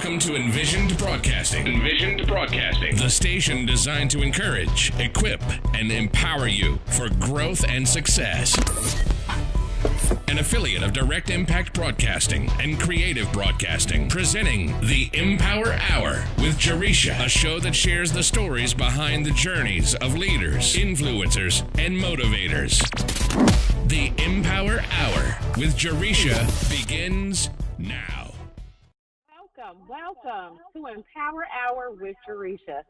Welcome to Envisioned Broadcasting. Envisioned Broadcasting, the station designed to encourage, equip, and empower you for growth and success. An affiliate of Direct Impact Broadcasting and Creative Broadcasting, presenting the EmPower Hour with Jaresha, a show that shares the stories behind the journeys of leaders, influencers, and motivators. The EmPower Hour with Jaresha begins now. Welcome to EmPower Hour with Jaresha.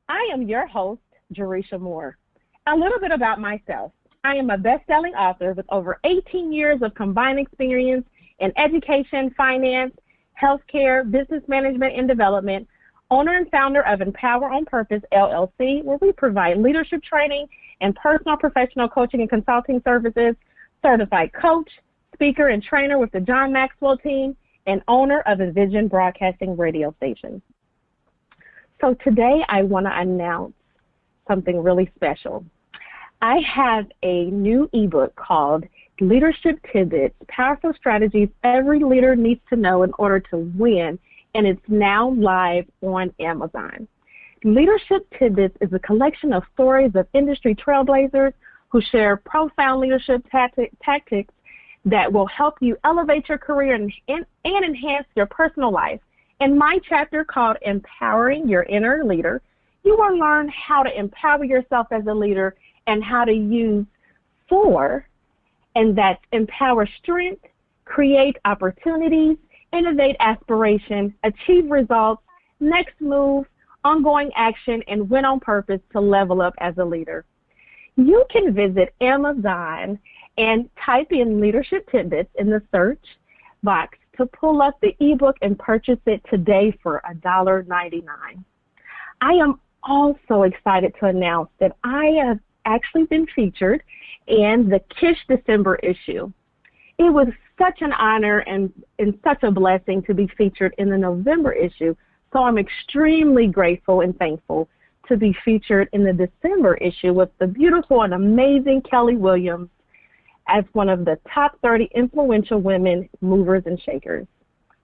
I am your host, Jaresha Moore. A little bit about myself. I am a best-selling author with over 18 years of combined experience in education, finance, healthcare, business management, and development, owner and founder of EmPower on Purpose, LLC, where we provide leadership training and personal professional coaching and consulting services, certified coach, speaker, and trainer with the John Maxwell team, and owner of Envision Broadcasting radio station. So today I want to announce something really special. I have a new ebook called Leadership Tidbits, Powerful Strategies Every Leader Needs to Know in Order to Win, and it's now live on Amazon. Leadership Tidbits is a collection of stories of industry trailblazers who share profound leadership tactics that will help you elevate your career and enhance your personal life. In my chapter called Empowering Your Inner Leader, you will learn how to empower yourself as a leader and how to use four, and that's empower strength, create opportunities, innovate aspiration, achieve results, next move, ongoing action, and win on purpose to level up as a leader. You can visit Amazon and type in Leadership Tidbits in the search box to pull up the ebook and purchase it today for $1.99. I am also excited to announce that I have actually been featured in the Kish December issue. It was such an honor and such a blessing to be featured in the November issue, so I'm extremely grateful and thankful to be featured in the December issue with the beautiful and amazing Kelly Williams as one of the top 30 influential women movers and shakers.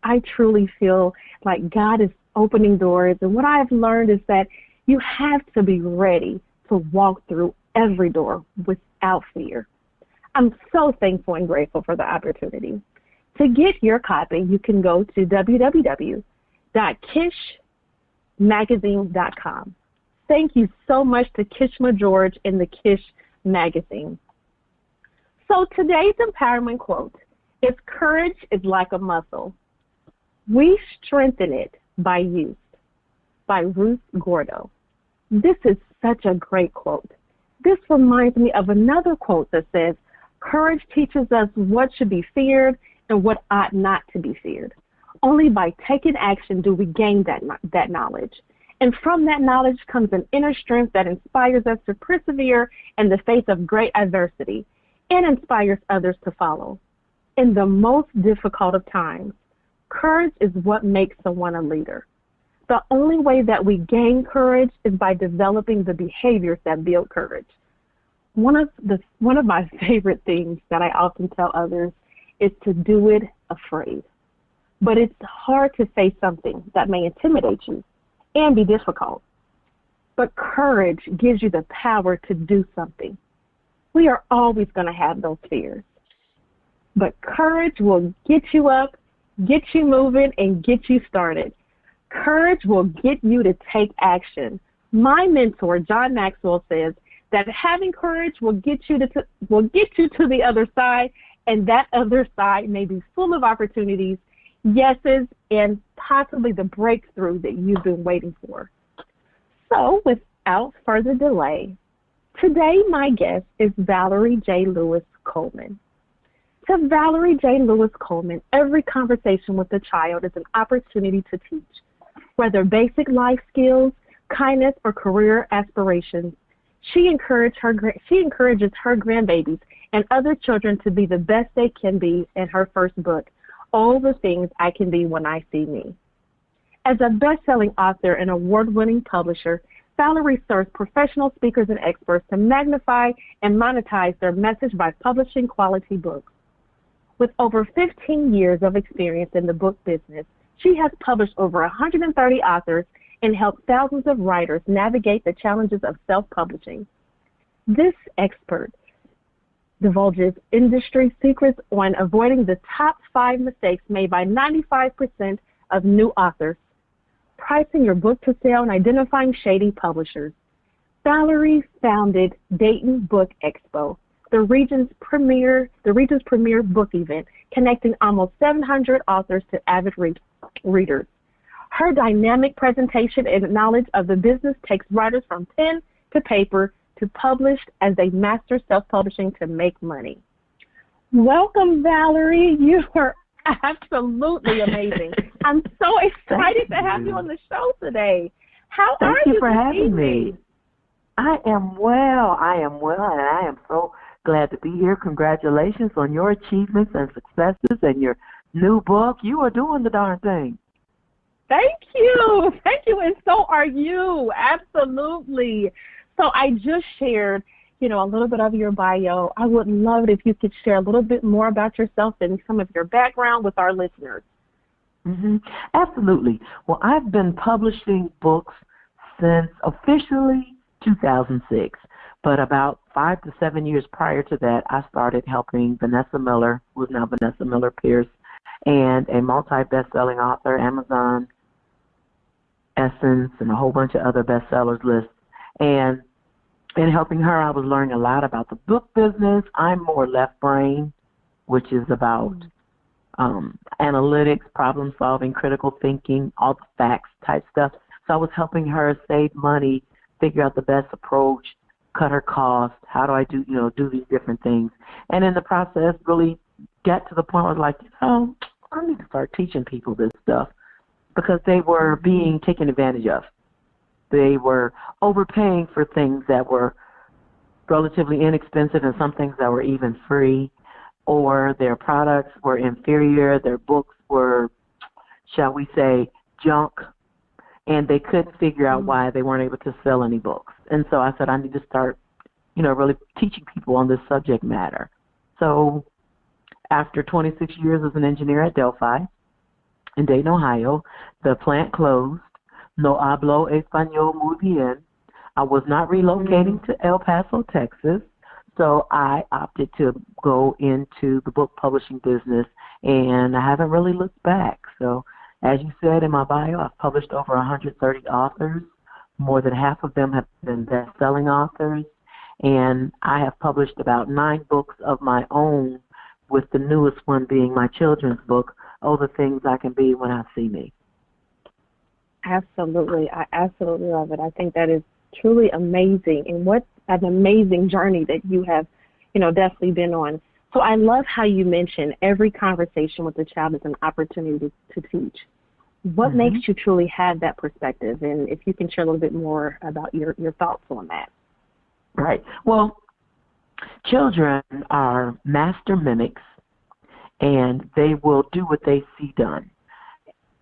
I truly feel like God is opening doors, and what I've learned is that you have to be ready to walk through every door without fear. I'm so thankful and grateful for the opportunity. To get your copy, you can go to www.kishmagazine.com. Thank you so much to Kishma George and the Kish Magazine. So today's empowerment quote is, courage is like a muscle. We strengthen it by use, by Ruth Gordo. This is such a great quote. This reminds me of another quote that says, courage teaches us what should be feared and what ought not to be feared. Only by taking action do we gain that knowledge. And from that knowledge comes an inner strength that inspires us to persevere in the face of great adversity and inspires others to follow. In the most difficult of times, courage is what makes someone a leader. The only way that we gain courage is by developing the behaviors that build courage. One of my favorite things that I often tell others is to do it afraid. But it's hard to say something that may intimidate you and be difficult. But courage gives you the power to do something. We are always going to have those fears. But courage will get you up, get you moving, and get you started. Courage will get you to take action. My mentor, John Maxwell, says that having courage will get you to the other side, and that other side may be full of opportunities, yeses, and possibly the breakthrough that you've been waiting for. So without further delay, today my guest is Valerie J. Lewis Coleman. To Valerie J. Lewis Coleman, every conversation with a child is an opportunity to teach. Whether basic life skills, kindness, or career aspirations, she encourages her grandbabies and other children to be the best they can be in her first book, All the Things I Can Be When I See Me. As a best-selling author and award-winning publisher, Valerie serves professional speakers and experts to magnify and monetize their message by publishing quality books. With over 15 years of experience in the book business, She has published over 130 authors and helped thousands of writers navigate the challenges of self-publishing. This expert divulges industry secrets on avoiding the top 5 mistakes made by 95% of new authors, pricing your book to sale, and identifying shady publishers. Valerie founded Dayton Book Expo, the region's premier book event, connecting almost 700 authors to avid readers. Her dynamic presentation and knowledge of the business takes writers from pen to paper to published as they master self-publishing to make money. Welcome, Valerie. You are absolutely amazing. I'm so excited to have you on the show today. How are you? Thank you for having me. I am well, and I am so glad to be here. Congratulations on your achievements and successes and your new book. You are doing the darn thing. Thank you, and so are you, absolutely. So I just shared, a little bit of your bio. I would love it if you could share a little bit more about yourself and some of your background with our listeners. Mm-hmm. Absolutely. Well, I've been publishing books since officially 2006, but about 5 to 7 years prior to that, I started helping Vanessa Miller, who is now Vanessa Miller Pierce, and a multi-best-selling author, Amazon, Essence, and a whole bunch of other bestsellers lists. And in helping her, I was learning a lot about the book business. I'm more left brain, which is about analytics, problem solving, critical thinking, all the facts type stuff. So I was helping her save money, figure out the best approach, cut her costs. How do I do these different things? And in the process, really got to the point where I was like, I need to start teaching people this stuff because they were being taken advantage of. They were overpaying for things that were relatively inexpensive and some things that were even free, or their products were inferior, their books were, shall we say, junk, and they couldn't figure out why they weren't able to sell any books. And so I said, I need to start, really teaching people on this subject matter. So after 26 years as an engineer at Delphi in Dayton, Ohio, the plant closed. No hablo español muy bien. I was not relocating to El Paso, Texas, so I opted to go into the book publishing business, and I haven't really looked back. So as you said in my bio, I've published over 130 authors. More than half of them have been best-selling authors, and I have published about 9 books of my own, with the newest one being my children's book, Oh, the Things I Can Be When I See Me. Absolutely. I absolutely love it. I think that is truly amazing, and what an amazing journey that you have, definitely been on. So I love how you mentioned every conversation with the child is an opportunity to teach. What makes you truly have that perspective? And if you can share a little bit more about your thoughts on that. Right. Well, children are master mimics, and they will do what they see done.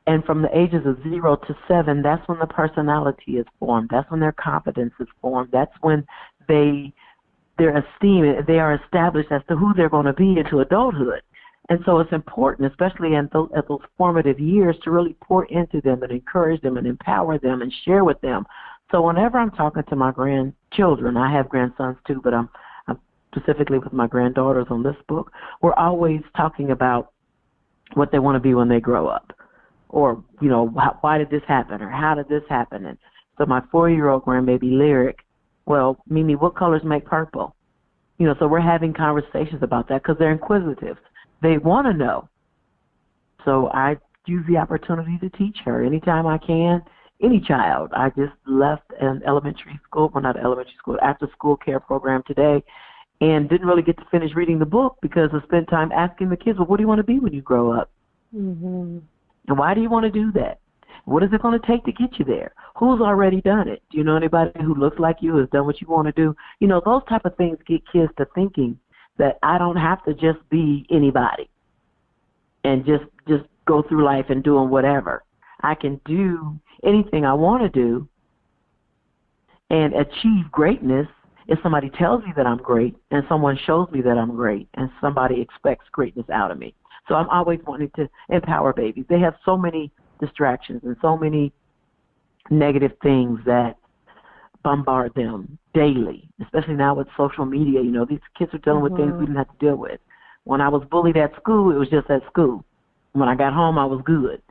And from the ages of 0 to 7, that's when the personality is formed. That's when their confidence is formed. That's when their esteem, they are established as to who they're going to be into adulthood. And so it's important, especially at those formative years, to really pour into them and encourage them and empower them and share with them. So whenever I'm talking to my grandchildren, I have grandsons too, but I'm specifically with my granddaughters on this book, we're always talking about what they want to be when they grow up. Or, why did this happen? Or how did this happen? And so my 4-year-old grandbaby, Lyric, well, Mimi, what colors make purple? So we're having conversations about that because they're inquisitive. They want to know. So I use the opportunity to teach her anytime I can, any child. I just left an elementary school, well, not elementary school, after school care program today, and didn't really get to finish reading the book because I spent time asking the kids, well, what do you want to be when you grow up? Mm-hmm. And why do you want to do that? What is it going to take to get you there? Who's already done it? Do you know anybody who looks like you, has done what you want to do? Those type of things get kids to thinking that I don't have to just be anybody and just go through life and doing whatever. I can do anything I want to do and achieve greatness if somebody tells me that I'm great and someone shows me that I'm great and somebody expects greatness out of me. So I'm always wanting to empower babies. They have so many distractions and so many negative things that bombard them daily, especially now with social media. You know, these kids are dealing with things we didn't have to deal with. When I was bullied at school, it was just at school. When I got home, I was good.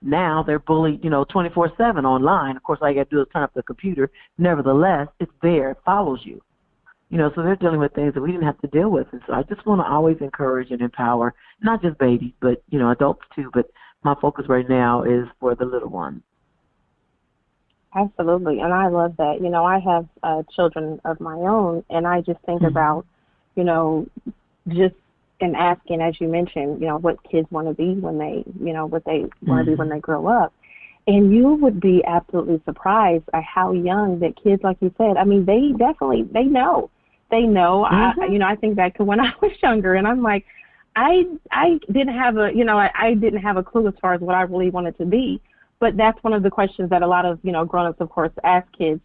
Now they're bullied, 24/7 online. Of course, all you got to do is turn up the computer. Nevertheless, it's there. It follows you. So they're dealing with things that we didn't have to deal with. And so I just want to always encourage and empower, not just babies, but, adults too. But my focus right now is for the little ones. Absolutely. And I love that. I have children of my own, and I just think about, just in asking, as you mentioned, what kids want to be when they, what they want to be when they grow up. And you would be absolutely surprised at how young that kids, like you said, I mean, they know. They know. I think back to when I was younger, and I'm like, I didn't have I didn't have a clue as far as what I really wanted to be. But that's one of the questions that a lot of, grown-ups, of course, ask kids.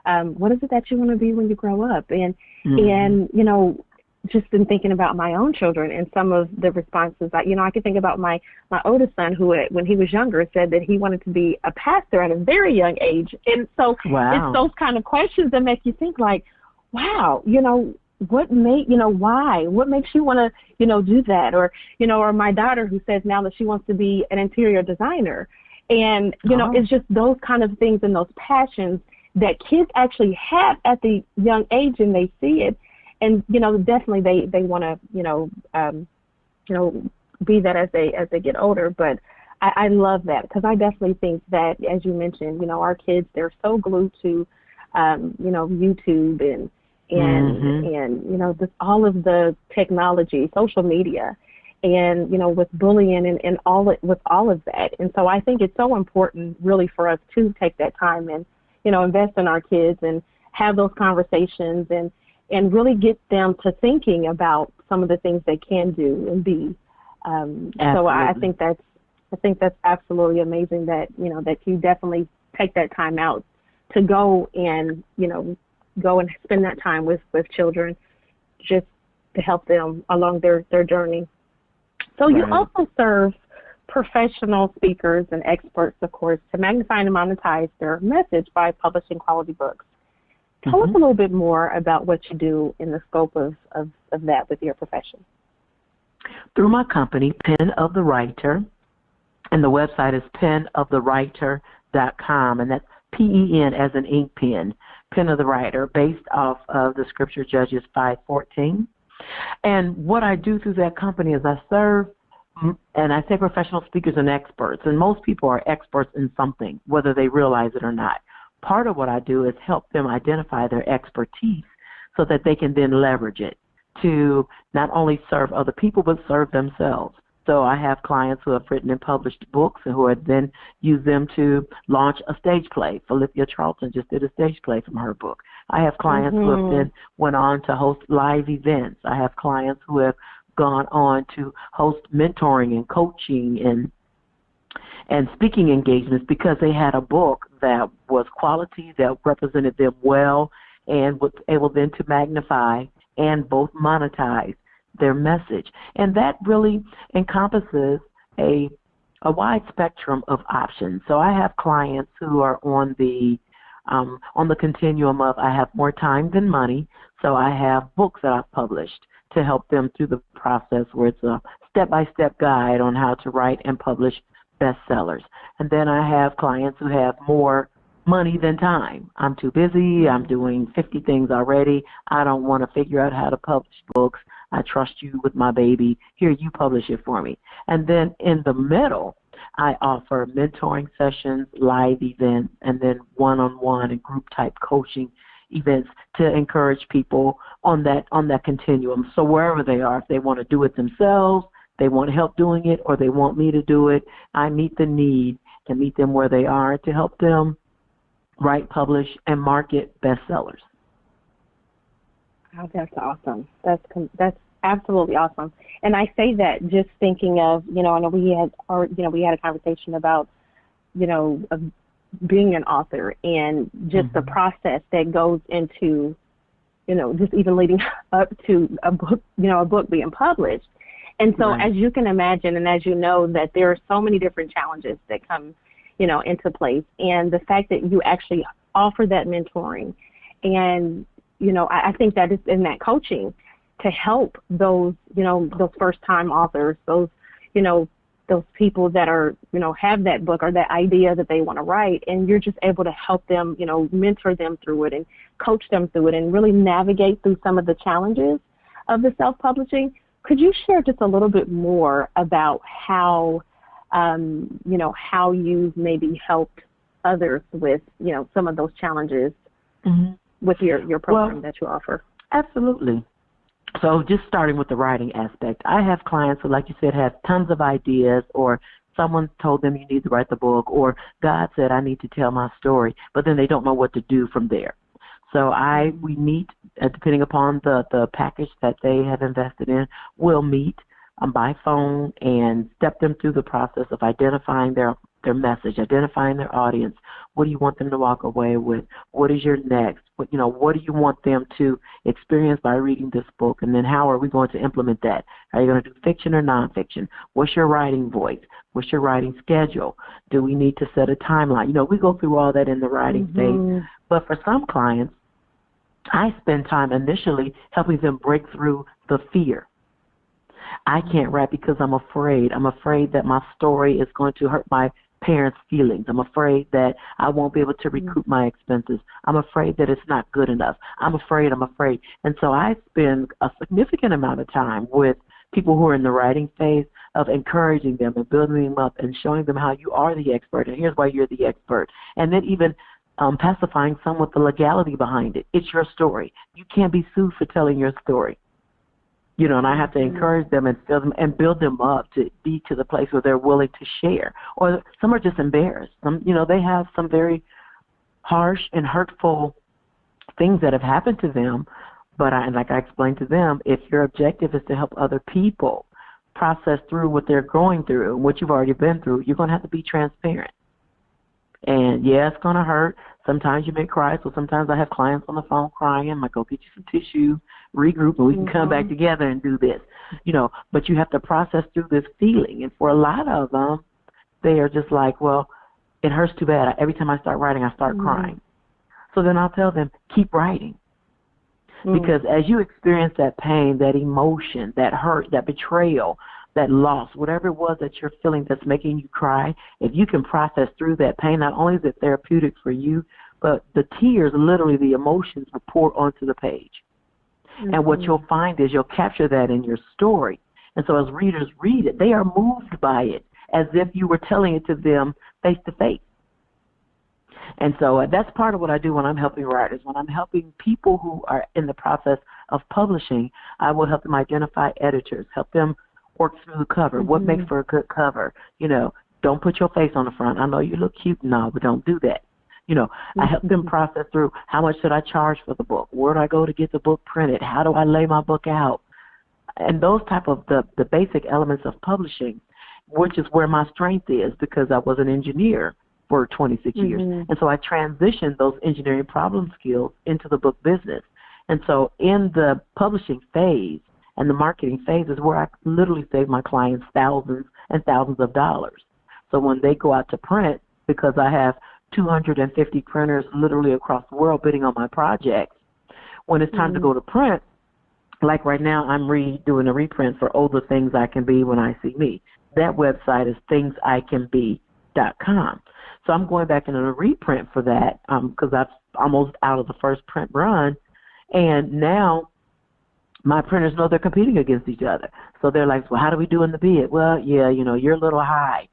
What is it that you want to be when you grow up? And, just in thinking about my own children and some of the responses, I can think about my oldest son who, when he was younger, said that he wanted to be a pastor at a very young age. And so it's those kind of questions that make you think like, wow, what why? What makes you want to, do that? Or, or my daughter who says now that she wants to be an interior designer. And, it's just those kind of things and those passions that kids actually have at the young age, and they see it. And, definitely they want to, be that as they get older. But I love that, because I definitely think that, as you mentioned, our kids, they're so glued to, YouTube and this, all of the technology, social media, and, with bullying and with all of that. And so I think it's so important really for us to take that time and, invest in our kids and have those conversations and really get them to thinking about some of the things they can do and be. So I think that's absolutely amazing that, that you definitely take that time out to go and spend that time with children just to help them along their journey. So you also serve professional speakers and experts, of course, to magnify and monetize their message by publishing quality books. Tell us a little bit more about what you do in the scope of that with your profession. Through my company, Pen of the Writer, and the website is penofthewriter.com, and that's P-E-N as an ink pen, Pen of the Writer, based off of the scripture Judges 5:14. And what I do through that company is I serve, and I say professional speakers and experts, and most people are experts in something, whether they realize it or not. Part of what I do is help them identify their expertise so that they can then leverage it to not only serve other people, but serve themselves. So I have clients who have written and published books and who have then used them to launch a stage play. Philippa Charlton just did a stage play from her book. I have clients who have then went on to host live events. I have clients who have gone on to host mentoring and coaching and speaking engagements because they had a book that was quality, that represented them well, and was able then to magnify and both monetize their message. And that really encompasses a wide spectrum of options. So I have clients who are on the continuum of I have more time than money, so I have books that I've published to help them through the process where it's a step-by-step guide on how to write and publish bestsellers. And then I have clients who have more money than time. I'm too busy. I'm doing 50 things already. I don't want to figure out how to publish books. I trust you with my baby. Here, you publish it for me. And then in the middle, I offer mentoring sessions, live events, and then one-on-one and group-type coaching events to encourage people on that continuum. So wherever they are, if they want to do it themselves, they want help doing it, or they want me to do it, I meet the need and meet them where they are to help them write, publish, and market bestsellers. Oh, that's awesome. That's absolutely awesome. And I say that just thinking of, I know we had a conversation about, of being an author and just the process that goes into, just even leading up to a book being published. And so as you can imagine, and as you know, that there are so many different challenges that come into place. And the fact that you actually offer that mentoring and, I think that is in that coaching to help those, those first-time authors, those people that are, have that book or that idea that they want to write, and you're just able to help them, mentor them through it and coach them through it and really navigate through some of the challenges of the self-publishing. Could you share just a little bit more about how, how you've maybe helped others with, some of those challenges with your program that you offer? Absolutely. So just starting with the writing aspect, I have clients who, like you said, have tons of ideas, or someone told them you need to write the book, or God said I need to tell my story, but then they don't know what to do from there. So we meet, depending upon the package that they have invested in, we'll meet by phone and step them through the process of identifying their message, identifying their audience. What do you want them to walk away with? What is your next? What do you want them to experience by reading this book? And then how are we going to implement that? Are you going to do fiction or nonfiction? What's your writing voice? What's your writing schedule? Do we need to set a timeline? We go through all that in the writing phase. But for some clients, I spend time initially helping them break through the fear. I can't write because I'm afraid. I'm afraid that my story is going to hurt my parents' feelings. I'm afraid that I won't be able to recoup my expenses. I'm afraid that it's not good enough. I'm afraid. And so I spend a significant amount of time with people who are in the writing phase of encouraging them and building them up and showing them how you are the expert, and here's why you're the expert. And then even pacifying some with the legality behind it. It's your story. You can't be sued for telling your story. And I have to encourage them and build them up to be to the place where they're willing to share. Or some are just embarrassed. Some, they have some very harsh and hurtful things that have happened to them. But like I explained to them, if your objective is to help other people process through what they're going through and what you've already been through, you're going to have to be transparent. And yeah, it's going to hurt. Sometimes you may cry. So sometimes I have clients on the phone crying. I'm like, go get you some tissue, regroup, and we can come back together and do this. But you have to process through this feeling. And for a lot of them, they are just like, well, it hurts too bad. Every time I start writing, I start crying. So then I'll tell them, keep writing. Because as you experience that pain, that emotion, that hurt, that betrayal, that loss, whatever it was that you're feeling that's making you cry, if you can process through that pain, not only is it therapeutic for you, but the tears, literally the emotions, will pour onto the page. And what you'll find is you'll capture that in your story. And so as readers read it, they are moved by it as if you were telling it to them face to face. And so that's part of what I do when I'm helping writers. When I'm helping people who are in the process of publishing, I will help them identify editors, help them work through the cover. What makes for a good cover? Don't put your face on the front. I know you look cute. No, but don't do that. I help them process through how much should I charge for the book? Where do I go to get the book printed? How do I lay my book out? And those type of the basic elements of publishing, which is where my strength is because I was an engineer for 26 years. And so I transitioned those engineering problem skills into the book business. And so in the publishing phase and the marketing phase is where I literally save my clients thousands and thousands of dollars. So when they go out to print, because I have 250 printers literally across the world bidding on my projects, when it's time to go to print, like right now I'm doing a reprint for Oh the Things I Can Be When I See Me. That website is thingsicanbe.com. So I'm going back into a reprint for that because I'm almost out of the first print run. And now my printers know they're competing against each other. So they're like, well, how do we do in the bid? Well, yeah, you're a little high.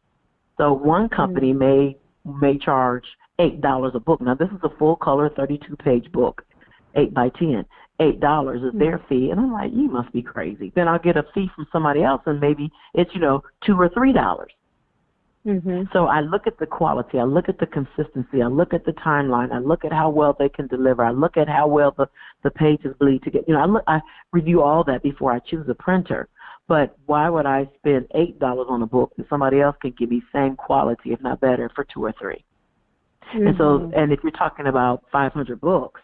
So one company may charge $8 a book. Now, this is a full-color 32-page book, 8 by 10. $8 is their fee. And I'm like, you must be crazy. Then I'll get a fee from somebody else, and maybe it's, $2 or $3. So I look at the quality, I look at the consistency, I look at the timeline, I look at how well they can deliver, I look at how well the pages bleed together. I review all that before I choose a printer. But why would I spend $8 on a book if somebody else can give me same quality, if not better, for 2 or 3? And so, and if you're talking about 500 books,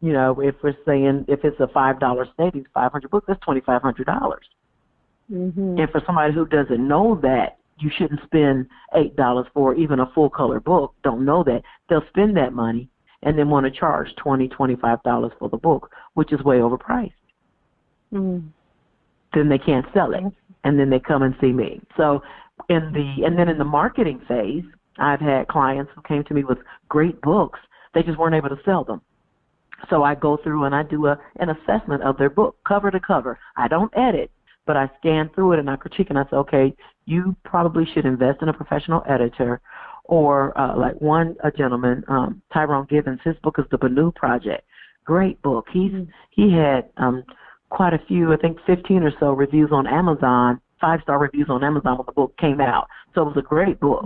if we're saying if it's a $5 savings, 500 books, that's $2,500. And for somebody who doesn't know that, you shouldn't spend $8 for even a full-color book, don't know that. They'll spend that money and then want to charge $20, $25 for the book, which is way overpriced. Mm. Then they can't sell it, and then they come and see me. So and then in the marketing phase, I've had clients who came to me with great books. They just weren't able to sell them. So I go through and I do an assessment of their book, cover to cover. I don't edit, but I scan through it and I critique and I say, okay, you probably should invest in a professional editor. Or like a gentleman, Tyrone Gibbons, his book is The Banu Project. Great book. He had quite a few, I think 15 or so reviews on Amazon, 5-star reviews on Amazon when the book came out. So it was a great book.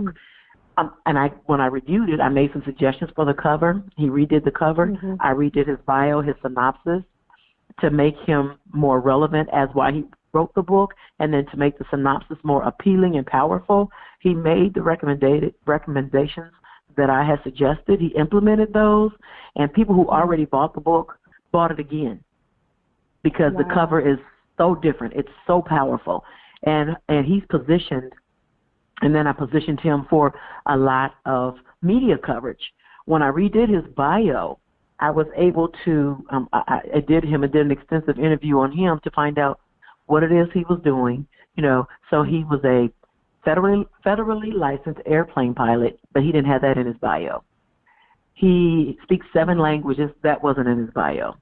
And when I reviewed it, I made some suggestions for the cover. He redid the cover. Mm-hmm. I redid his bio, his synopsis, to make him more relevant as why he wrote the book, and then to make the synopsis more appealing and powerful. He made the recommendations that I had suggested. He implemented those, and people who already bought the book bought it again because the cover is so different. It's so powerful. And he's positioned, and then I positioned him for a lot of media coverage. When I redid his bio, I was able to, I did an extensive interview on him to find out what it is he was doing, So he was a federally licensed airplane pilot, but he didn't have that in his bio. He speaks 7 languages. That wasn't in his bio.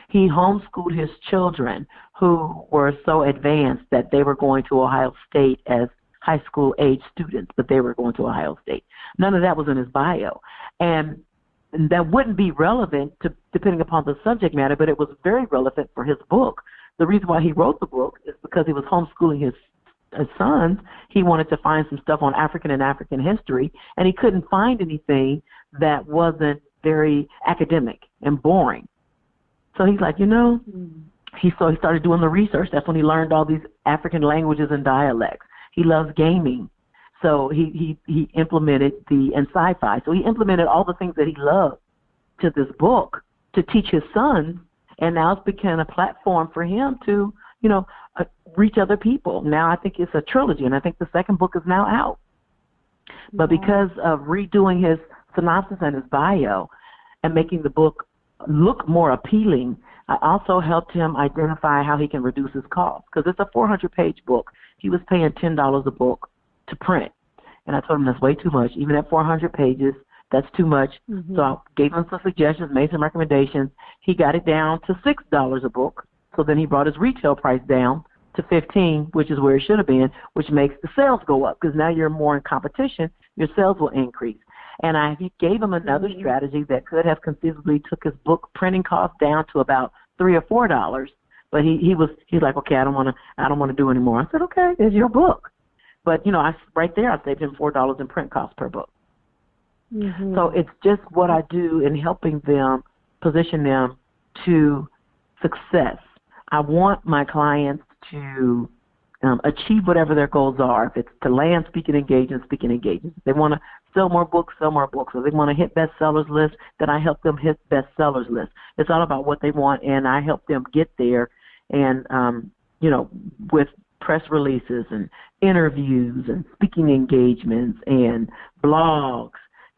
He homeschooled his children who were so advanced that they were going to Ohio State as high school age students, but they were going to Ohio State. None of that was in his bio. And that wouldn't be relevant depending upon the subject matter, but it was very relevant for his book. The reason why he wrote the book is because he was homeschooling his sons. He wanted to find some stuff on African and African history, and he couldn't find anything that wasn't very academic and boring. So he's like, he started doing the research. That's when he learned all these African languages and dialects. He loves gaming. So he implemented and sci-fi. So he implemented all the things that he loved to this book to teach his sons, and now it's become a platform for him to, reach other people. Now I think it's a trilogy, and I think the second book is now out. But because of redoing his synopsis and his bio and making the book look more appealing, I also helped him identify how he can reduce his costs, because it's a 400-page book. He was paying $10 a book to print, and I told him that's way too much. Even at 400 pages, that's too much. Mm-hmm. So I gave him some suggestions, made some recommendations. He got it down to $6 a book, so then he brought his retail price down to $15, which is where it should have been, which makes the sales go up, because now you're more in competition, your sales will increase. And I gave him another strategy that could have conceivably took his book printing cost down to about $3 or $4. But he's like, okay, I don't want to do anymore. I said, okay, it's your book. But right there, I saved him $4 in print costs per book. Mm-hmm. So it's just what I do in helping them position them to success. I want my clients to achieve whatever their goals are. If it's to land speaking engagements. If they want to sell more books. If they want to hit bestsellers list, then I help them hit bestsellers list. It's all about what they want, and I help them get there. And, with press releases and interviews and speaking engagements and blogs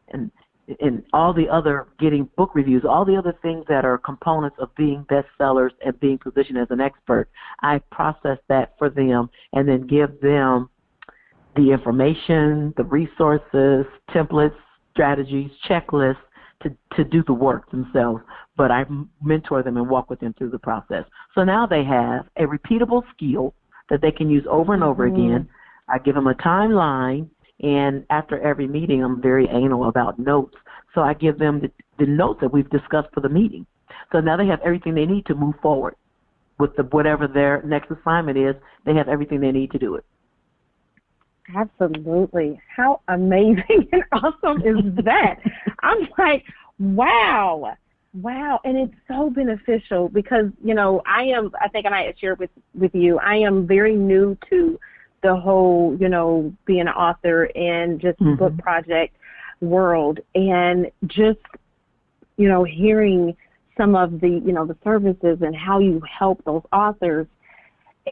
and all the other getting book reviews, all the other things that are components of being bestsellers and being positioned as an expert, I process that for them and then give them the information, the resources, templates, strategies, checklists to do the work themselves. But I mentor them and walk with them through the process. So now they have a repeatable skill that they can use over and over again. I give them a timeline, and after every meeting, I'm very anal about notes. So I give them the notes that we've discussed for the meeting. So now they have everything they need to move forward with whatever their next assignment is. They have everything they need to do it. Absolutely. How amazing and awesome is that? I'm like, wow. And it's so beneficial because, I think, and I shared with you, I am very new to the whole, being an author and just book project world, and just, hearing some of the, the services and how you help those authors,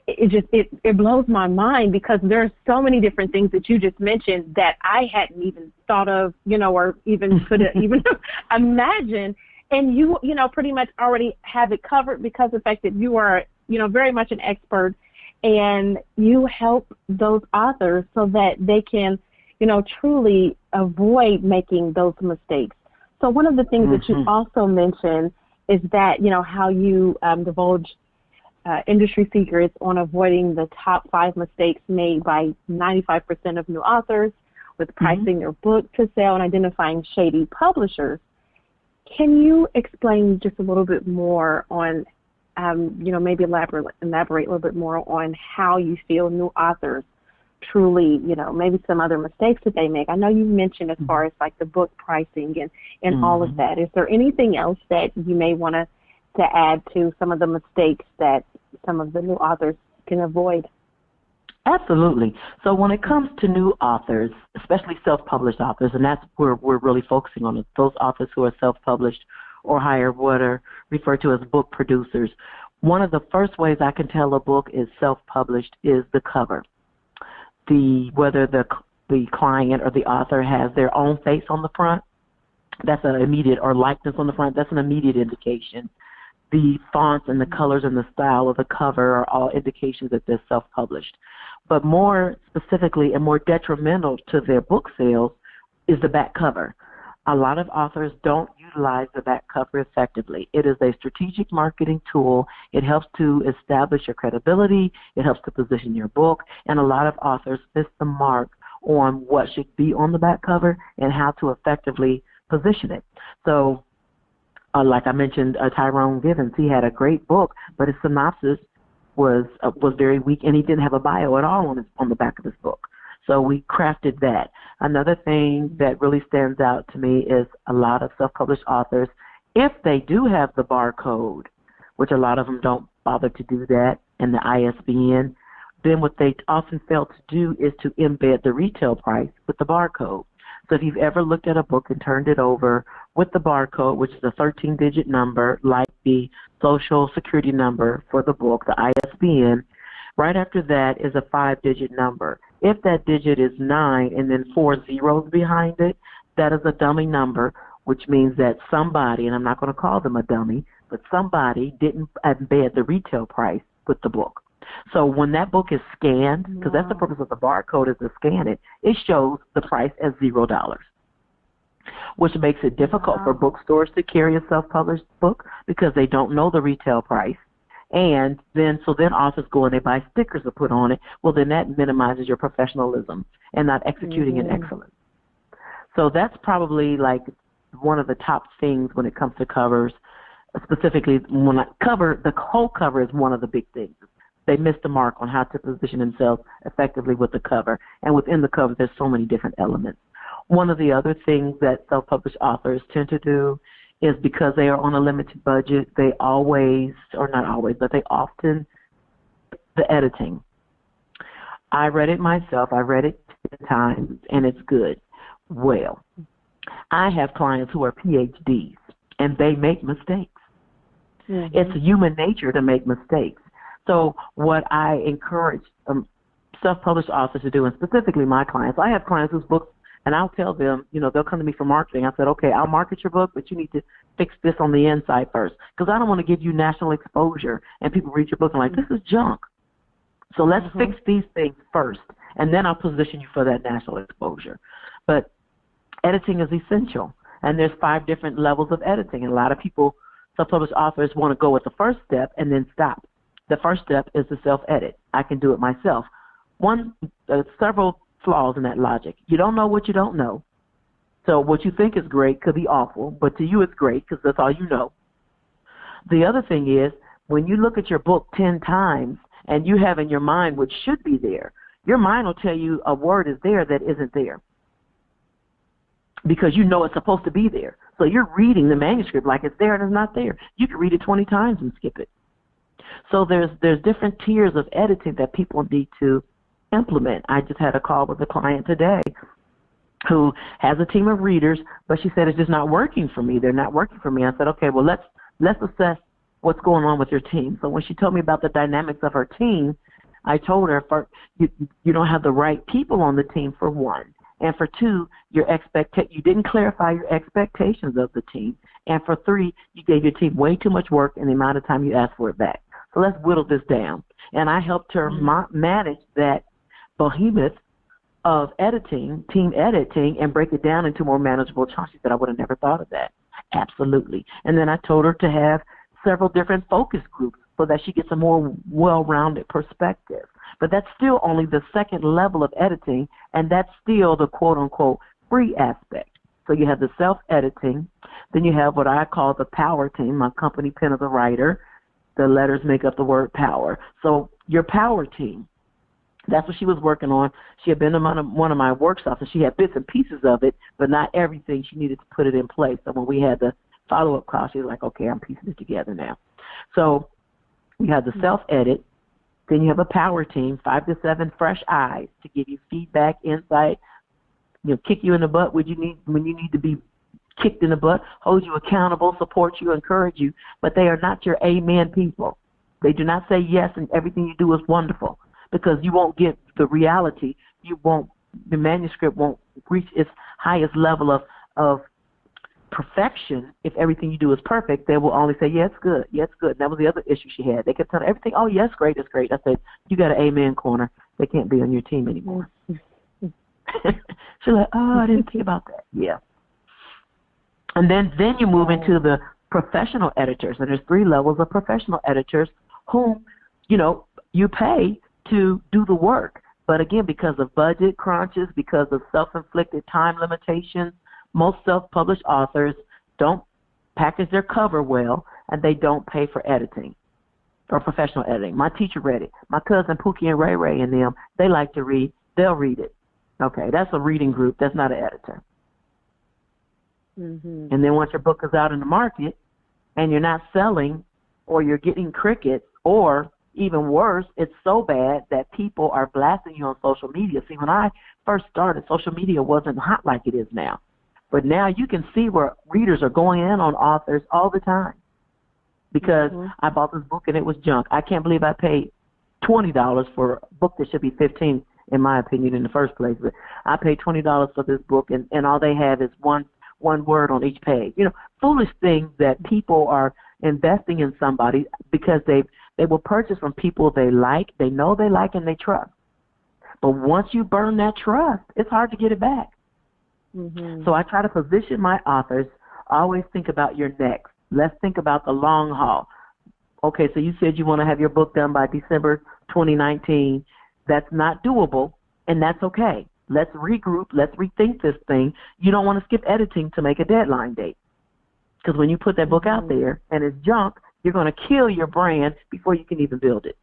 it blows my mind, because there's so many different things that you just mentioned that I hadn't even thought of, or even could even imagine. And you pretty much already have it covered, because of the fact that you are, very much an expert, and you help those authors so that they can, truly avoid making those mistakes. So one of the things that you also mentioned is that, how you divulge industry secrets on avoiding the top 5 mistakes made by 95% of new authors with pricing your book to sell and identifying shady publishers. Can you explain just a little bit more on, maybe elaborate a little bit more on how you feel new authors truly, maybe some other mistakes that they make? I know you mentioned as far as like the book pricing and all of that. Is there anything else that you may want to add to some of the mistakes that some of the new authors can avoid? Absolutely. So when it comes to new authors, especially self-published authors, and that's where we're really focusing on, those authors who are self-published or hire what are referred to as book producers, one of the first ways I can tell a book is self-published is the cover. Whether the client or the author has their own face on the front, that's an immediate, or likeness on the front, that's an immediate indication. The fonts and the colors and the style of the cover are all indications that they're self-published. But more specifically and more detrimental to their book sales is the back cover. A lot of authors don't utilize the back cover effectively. It is a strategic marketing tool. It helps to establish your credibility. It helps to position your book. And a lot of authors miss the mark on what should be on the back cover and how to effectively position it. So, like I mentioned, Tyrone Givens, he had a great book, but his synopsis was very weak, and he didn't have a bio at all on the back of his book. So we crafted that. Another thing that really stands out to me is a lot of self-published authors, if they do have the barcode, which a lot of them don't bother to do that, and the ISBN, then what they often fail to do is to embed the retail price with the barcode. So if you've ever looked at a book and turned it over with the barcode, which is a 13-digit number, like the social security number for the book, the ISBN, right after that is a 5-digit number. If that digit is 9 and then 4 zeros behind it, that is a dummy number, which means that somebody, and I'm not going to call them a dummy, but somebody didn't embed the retail price with the book. So when that book is scanned, because that's the purpose of the barcode, is to scan it, it shows the price as $0, which makes it difficult for bookstores to carry a self-published book because they don't know the retail price. And then authors go and they buy stickers to put on it. Well, then that minimizes your professionalism and not executing in excellence. So that's probably like one of the top things when it comes to covers. Specifically, the whole cover is one of the big things. They miss the mark on how to position themselves effectively with the cover. And within the cover, there's so many different elements. One of the other things that self-published authors tend to do is, because they are on a limited budget, they often, the editing. I read it myself. I read it 10 times, and it's good. Well, I have clients who are PhDs, and they make mistakes. It's human nature to make mistakes. So what I encourage self-published authors to do, and specifically my clients, I have clients whose books, and I'll tell them, they'll come to me for marketing. I said, okay, I'll market your book, but you need to fix this on the inside first, because I don't want to give you national exposure and people read your book and like, this is junk. So let's fix these things first, and then I'll position you for that national exposure. But editing is essential, and there's 5 different levels of editing, and a lot of people, self-published authors, want to go with the first step and then stop. The first step is to self-edit. I can do it myself. Several flaws in that logic. You don't know what you don't know. So what you think is great could be awful, but to you it's great because that's all you know. The other thing is, when you look at your book 10 times and you have in your mind what should be there, your mind will tell you a word is there that isn't there because you know it's supposed to be there. So you're reading the manuscript like it's there and it's not there. You can read it 20 times and skip it. So there's different tiers of editing that people need to implement. I just had a call with a client today who has a team of readers, but she said it's just not working for me. They're not working for me. I said, okay, well, let's assess what's going on with your team. So when she told me about the dynamics of her team, I told her, you don't have the right people on the team, for one. And for two, you didn't clarify your expectations of the team. And for three, you gave your team way too much work in the amount of time you asked for it back. So let's whittle this down. And I helped her manage that behemoth of team editing, and break it down into more manageable chunks. She said, I would have never thought of that. Absolutely. And then I told her to have several different focus groups so that she gets a more well-rounded perspective. But that's still only the second level of editing, and that's still the quote-unquote free aspect. So you have the self-editing, then you have what I call the power team, my company pen of the writer. The letters make up the word power. So your power team, that's what she was working on. She had been to one of my workshops, and she had bits and pieces of it, but not everything. She needed to put it in place. So when we had the follow-up call, she was like, okay, I'm piecing it together now. So you have the self-edit. Then you have a power team, 5 to 7 fresh eyes to give you feedback, insight, kick you in the butt when you need to be kicked in the butt, hold you accountable, support you, encourage you. But they are not your amen people. They do not say yes and everything you do is wonderful, because you won't get the reality. The manuscript won't reach its highest level of perfection if everything you do is perfect. They will only say, yeah, it's good. Yeah, it's good. And that was the other issue she had. They kept telling her everything, oh, yes, great, it's great. I said, you got an amen corner. They can't be on your team anymore. She's like, oh, I didn't think about that. Yeah. And then you move into the professional editors. And there's 3 levels of professional editors whom, you pay to do the work. But again, because of budget crunches, because of self-inflicted time limitations, most self-published authors don't package their cover well, and they don't pay for editing or professional editing. My teacher read it. My cousin Pookie and Ray Ray and them, they like to read. They'll read it. Okay, that's a reading group. That's not an editor. Mm-hmm. And then once your book is out in the market and you're not selling, or you're getting crickets, or even worse, it's so bad that people are blasting you on social media. See, when I first started, social media wasn't hot like it is now. But now you can see where readers are going in on authors all the time, because I bought this book and it was junk. I can't believe I paid $20 for a book that should be $15, in my opinion, in the first place. But I paid $20 for this book, and all they have is one word on each page. Foolish things that people are investing in somebody because they will purchase from people they know they like, and they trust. But once you burn that trust, it's hard to get it back. Mm-hmm. So I try to position my authors, always think about your next. Let's think about the long haul. Okay, so you said you want to have your book done by December 2019. That's not doable, and that's okay. Let's regroup. Let's rethink this thing. You don't want to skip editing to make a deadline date, because when you put that book out there and it's junk, you're going to kill your brand before you can even build it.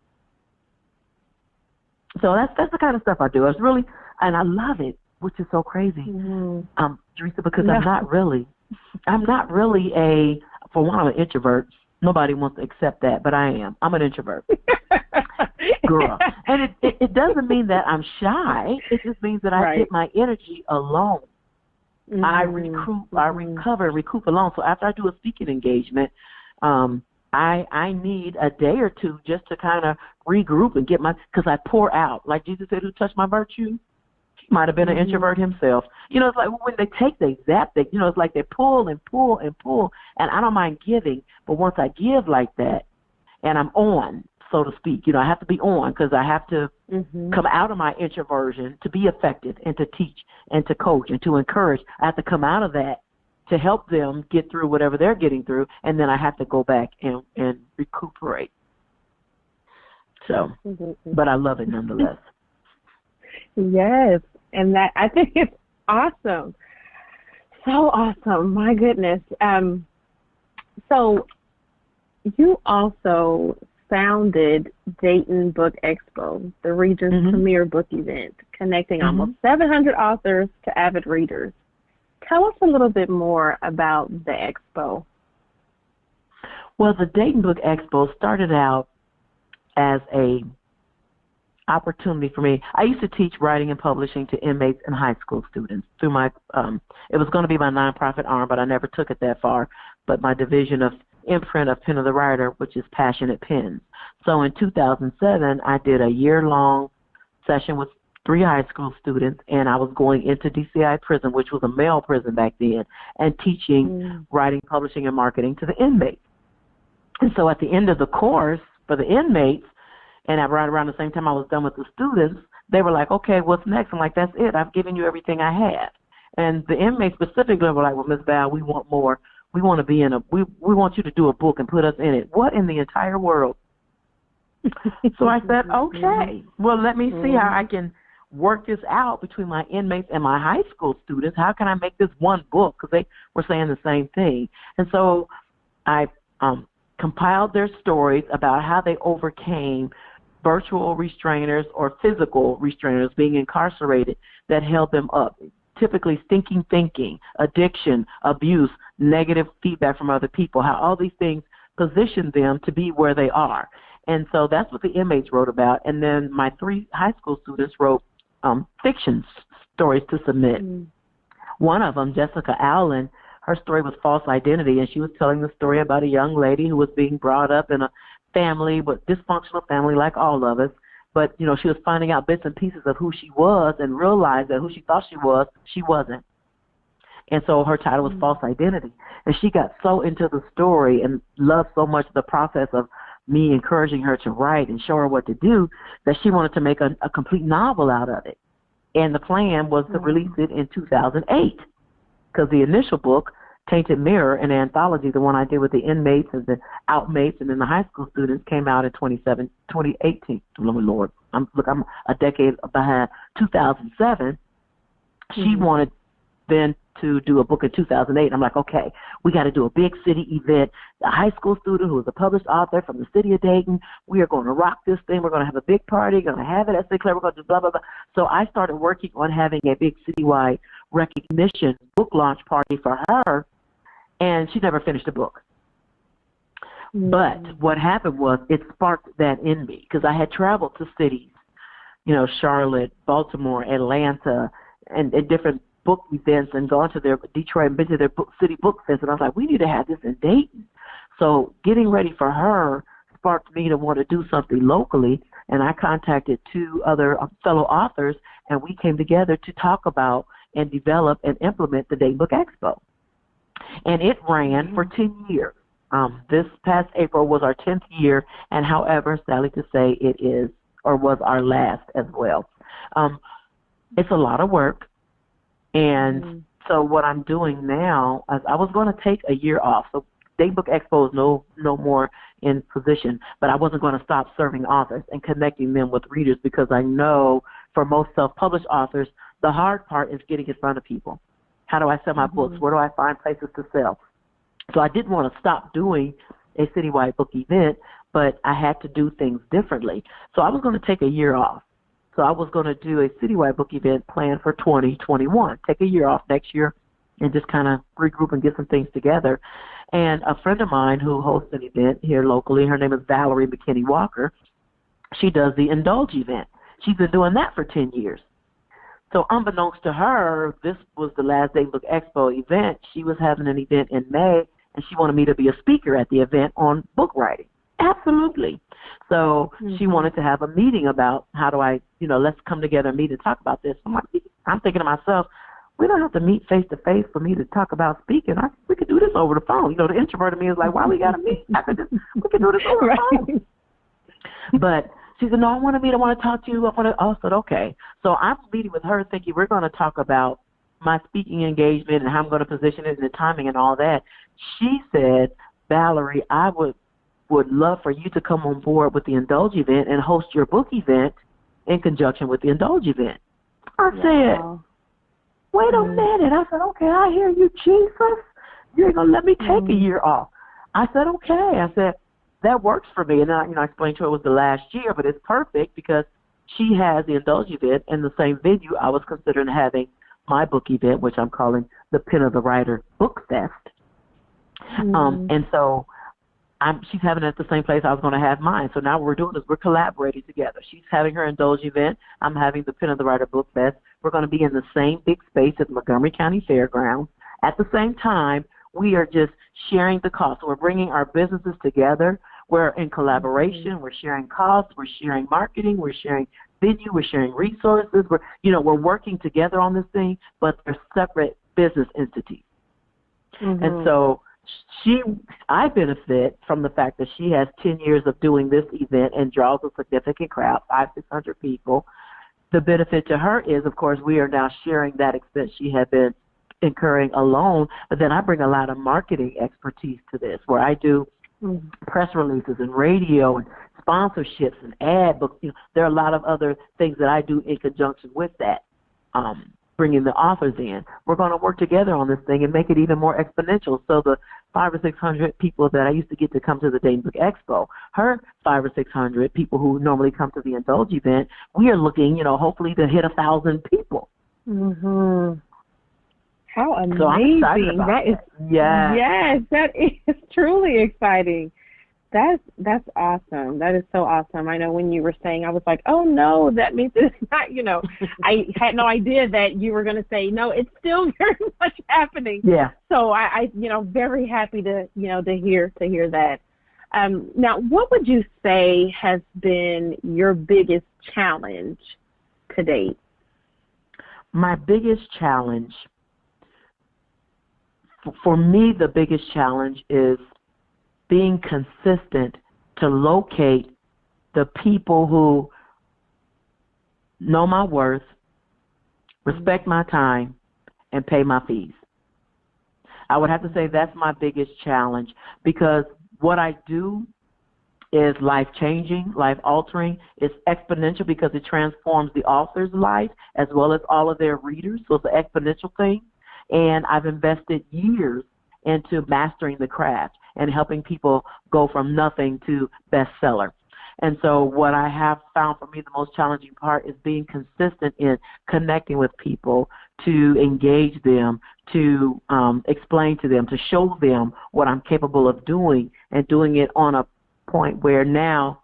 So that's the kind of stuff I do. And I love it, which is so crazy, Jaresha, because I'm not really for one, I'm an introvert. Nobody wants to accept that, but I am. I'm an introvert. Girl. And it doesn't mean that I'm shy. It just means that I get my energy alone. Mm-hmm. I recoup alone. So after I do a speaking engagement, I need a day or two just to kind of regroup and because I pour out. Like Jesus said, who touched my virtue? He might have been an introvert himself. It's like when they zap, it's like they pull and pull and pull. And I don't mind giving, but once I give like that, and I'm on, so to speak, I have to be on, because I have to come out of my introversion to be effective and to teach and to coach and to encourage. I have to come out of that to help them get through whatever they're getting through, and then I have to go back and recuperate. So, but I love it nonetheless. Yes, and that, I think it's awesome. So awesome. My goodness. So you also founded Dayton Book Expo, the region's premier book event, connecting almost 700 authors to avid readers. Tell us a little bit more about the expo. Well, the Dayton Book Expo started out as a opportunity for me. I used to teach writing and publishing to inmates and high school students through my, it was going to be my nonprofit arm, but I never took it that far. But my division of imprint of Pen of the Writer, which is Passionate Pens. So in 2007, I did a year-long session with 3 high school students, and I was going into DCI prison, which was a male prison back then, and teaching writing, publishing, and marketing to the inmates. And so at the end of the course for the inmates, and right around the same time I was done with the students, they were like, okay, what's next? I'm like, that's it. I've given you everything I had. And the inmates specifically were like, well, Ms. Val, we want more. We want to be in we want you to do a book and put us in it. What in the entire world? So I said, okay, well, let me see how I can work this out between my inmates and my high school students. How can I make this one book? Because they were saying the same thing. And so I compiled their stories about how they overcame virtual restrainers or physical restrainers, being incarcerated, that held them up. Typically stinking thinking, addiction, abuse, negative feedback from other people, how all these things position them to be where they are. And so that's what the inmates wrote about. And then my 3 high school students wrote fiction stories to submit. One of them, Jessica Allen, her story was False Identity, and she was telling the story about a young lady who was being brought up in a family, but dysfunctional family like all of us. But, you know, she was finding out bits and pieces of who she was and realized that who she thought she wasn't. And so her title was False Identity. And she got so into the story and loved so much the process of me encouraging her to write and show her what to do that she wanted to make a complete novel out of it. And the plan was to release it in 2008 because the initial book, Tainted Mirror, an anthology, the one I did with the inmates and the outmates and then the high school students, came out in 2018. Lord, I'm a decade behind. 2007. She wanted then to do a book in 2008. I'm like, okay, we got to do a big city event. A high school student who is a published author from the city of Dayton, we are going to rock this thing. We're going to have a big party, going to have it at St. Clair. We're going to do blah, blah, blah. So I started working on having a big citywide recognition book launch party for her, and she never finished the book. But what happened was it sparked that in me because I had traveled to cities, you know, Charlotte, Baltimore, Atlanta, and different book events and gone to their Detroit and been to their city book fest, and I was like, we need to have this in Dayton. So getting ready for her sparked me to want to do something locally, and I contacted 2 other fellow authors, and we came together to talk about and develop and implement the Dayton Book Expo. And it ran for 10 years. This past April was our 10th year, and however, sadly to say, it is or was our last as well. It's a lot of work. And so what I'm doing now is I was going to take a year off. So Dayton Book Expo is no more in position, but I wasn't going to stop serving authors and connecting them with readers because I know for most self-published authors, the hard part is getting in front of people. How do I sell my books? Where do I find places to sell? So I didn't want to stop doing a citywide book event, but I had to do things differently. So I was going to take a year off. So I was going to do a citywide book event planned for 2021, take a year off next year and just kind of regroup and get some things together. And a friend of mine who hosts an event here locally, her name is Valerie McKinney Walker, she does the Indulge event. She's been doing that for 10 years. So unbeknownst to her, this was the last Dayton Book Expo event. She was having an event in May, and she wanted me to be a speaker at the event on book writing. Absolutely. So she wanted to have a meeting about how do I, let's come together and meet and talk about this. I'm thinking to myself, we don't have to meet face to face for me to talk about speaking. We could do this over the phone. The introvert in me is like, why we got to meet? We could do this over the phone. But she said, no, I want to meet. I want to talk to you. I said, okay. So I'm meeting with her thinking we're going to talk about my speaking engagement and how I'm going to position it and the timing and all that. She said, Valerie, I would love for you to come on board with the Indulge event and host your book event in conjunction with the Indulge event. I said, wait a minute. I said, okay, I hear you, Jesus. You're going to let me take a year off. I said, okay. I said, that works for me. And I explained to her it was the last year, but it's perfect because she has the Indulge event in the same venue I was considering having my book event, which I'm calling the Pen of the Writer Book Fest. And so she's having it at the same place I was going to have mine. So now what we're doing is we're collaborating together. She's having her Indulge event. I'm having the Pen of the Writer Book Fest. We're going to be in the same big space at Montgomery County Fairgrounds. At the same time, we are just sharing the cost. So we're bringing our businesses together. We're in collaboration. We're sharing costs. We're sharing marketing. We're sharing venue. We're sharing resources. We're working together on this thing, but they're separate business entities. And so I benefit from the fact that she has 10 years of doing this event and draws a significant crowd, 500-600 people. The benefit to her is, of course, we are now sharing that expense she had been incurring alone, but then I bring a lot of marketing expertise to this, where I do press releases and radio and sponsorships and ad books. There are a lot of other things that I do in conjunction with that, bringing the authors in. We're going to work together on this thing and make it even more exponential. So the 500 or 600 people that I used to get to come to the Dayton Book Expo, her 500 or 600 people who normally come to the Indulge event, we are looking, hopefully to hit 1,000 people. How amazing! So I'm excited about that is, yes, that is truly exciting. That's awesome. That is so awesome. I know when you were saying, I was like, oh no, that means it's not. I had no idea that you were going to say no. It's still very much happening. Yeah. So I very happy to hear that. Now, what would you say has been your biggest challenge to date? My biggest challenge, for me, the biggest challenge is being consistent to locate the people who know my worth, respect my time, and pay my fees. I would have to say that's my biggest challenge, because what I do is life-changing, life-altering. It's exponential because it transforms the author's life as well as all of their readers, so it's an exponential thing. And I've invested years into mastering the craft and helping people go from nothing to bestseller. And so what I have found for me the most challenging part is being consistent in connecting with people, to engage them, to explain to them, to show them what I'm capable of doing, and doing it on a point where now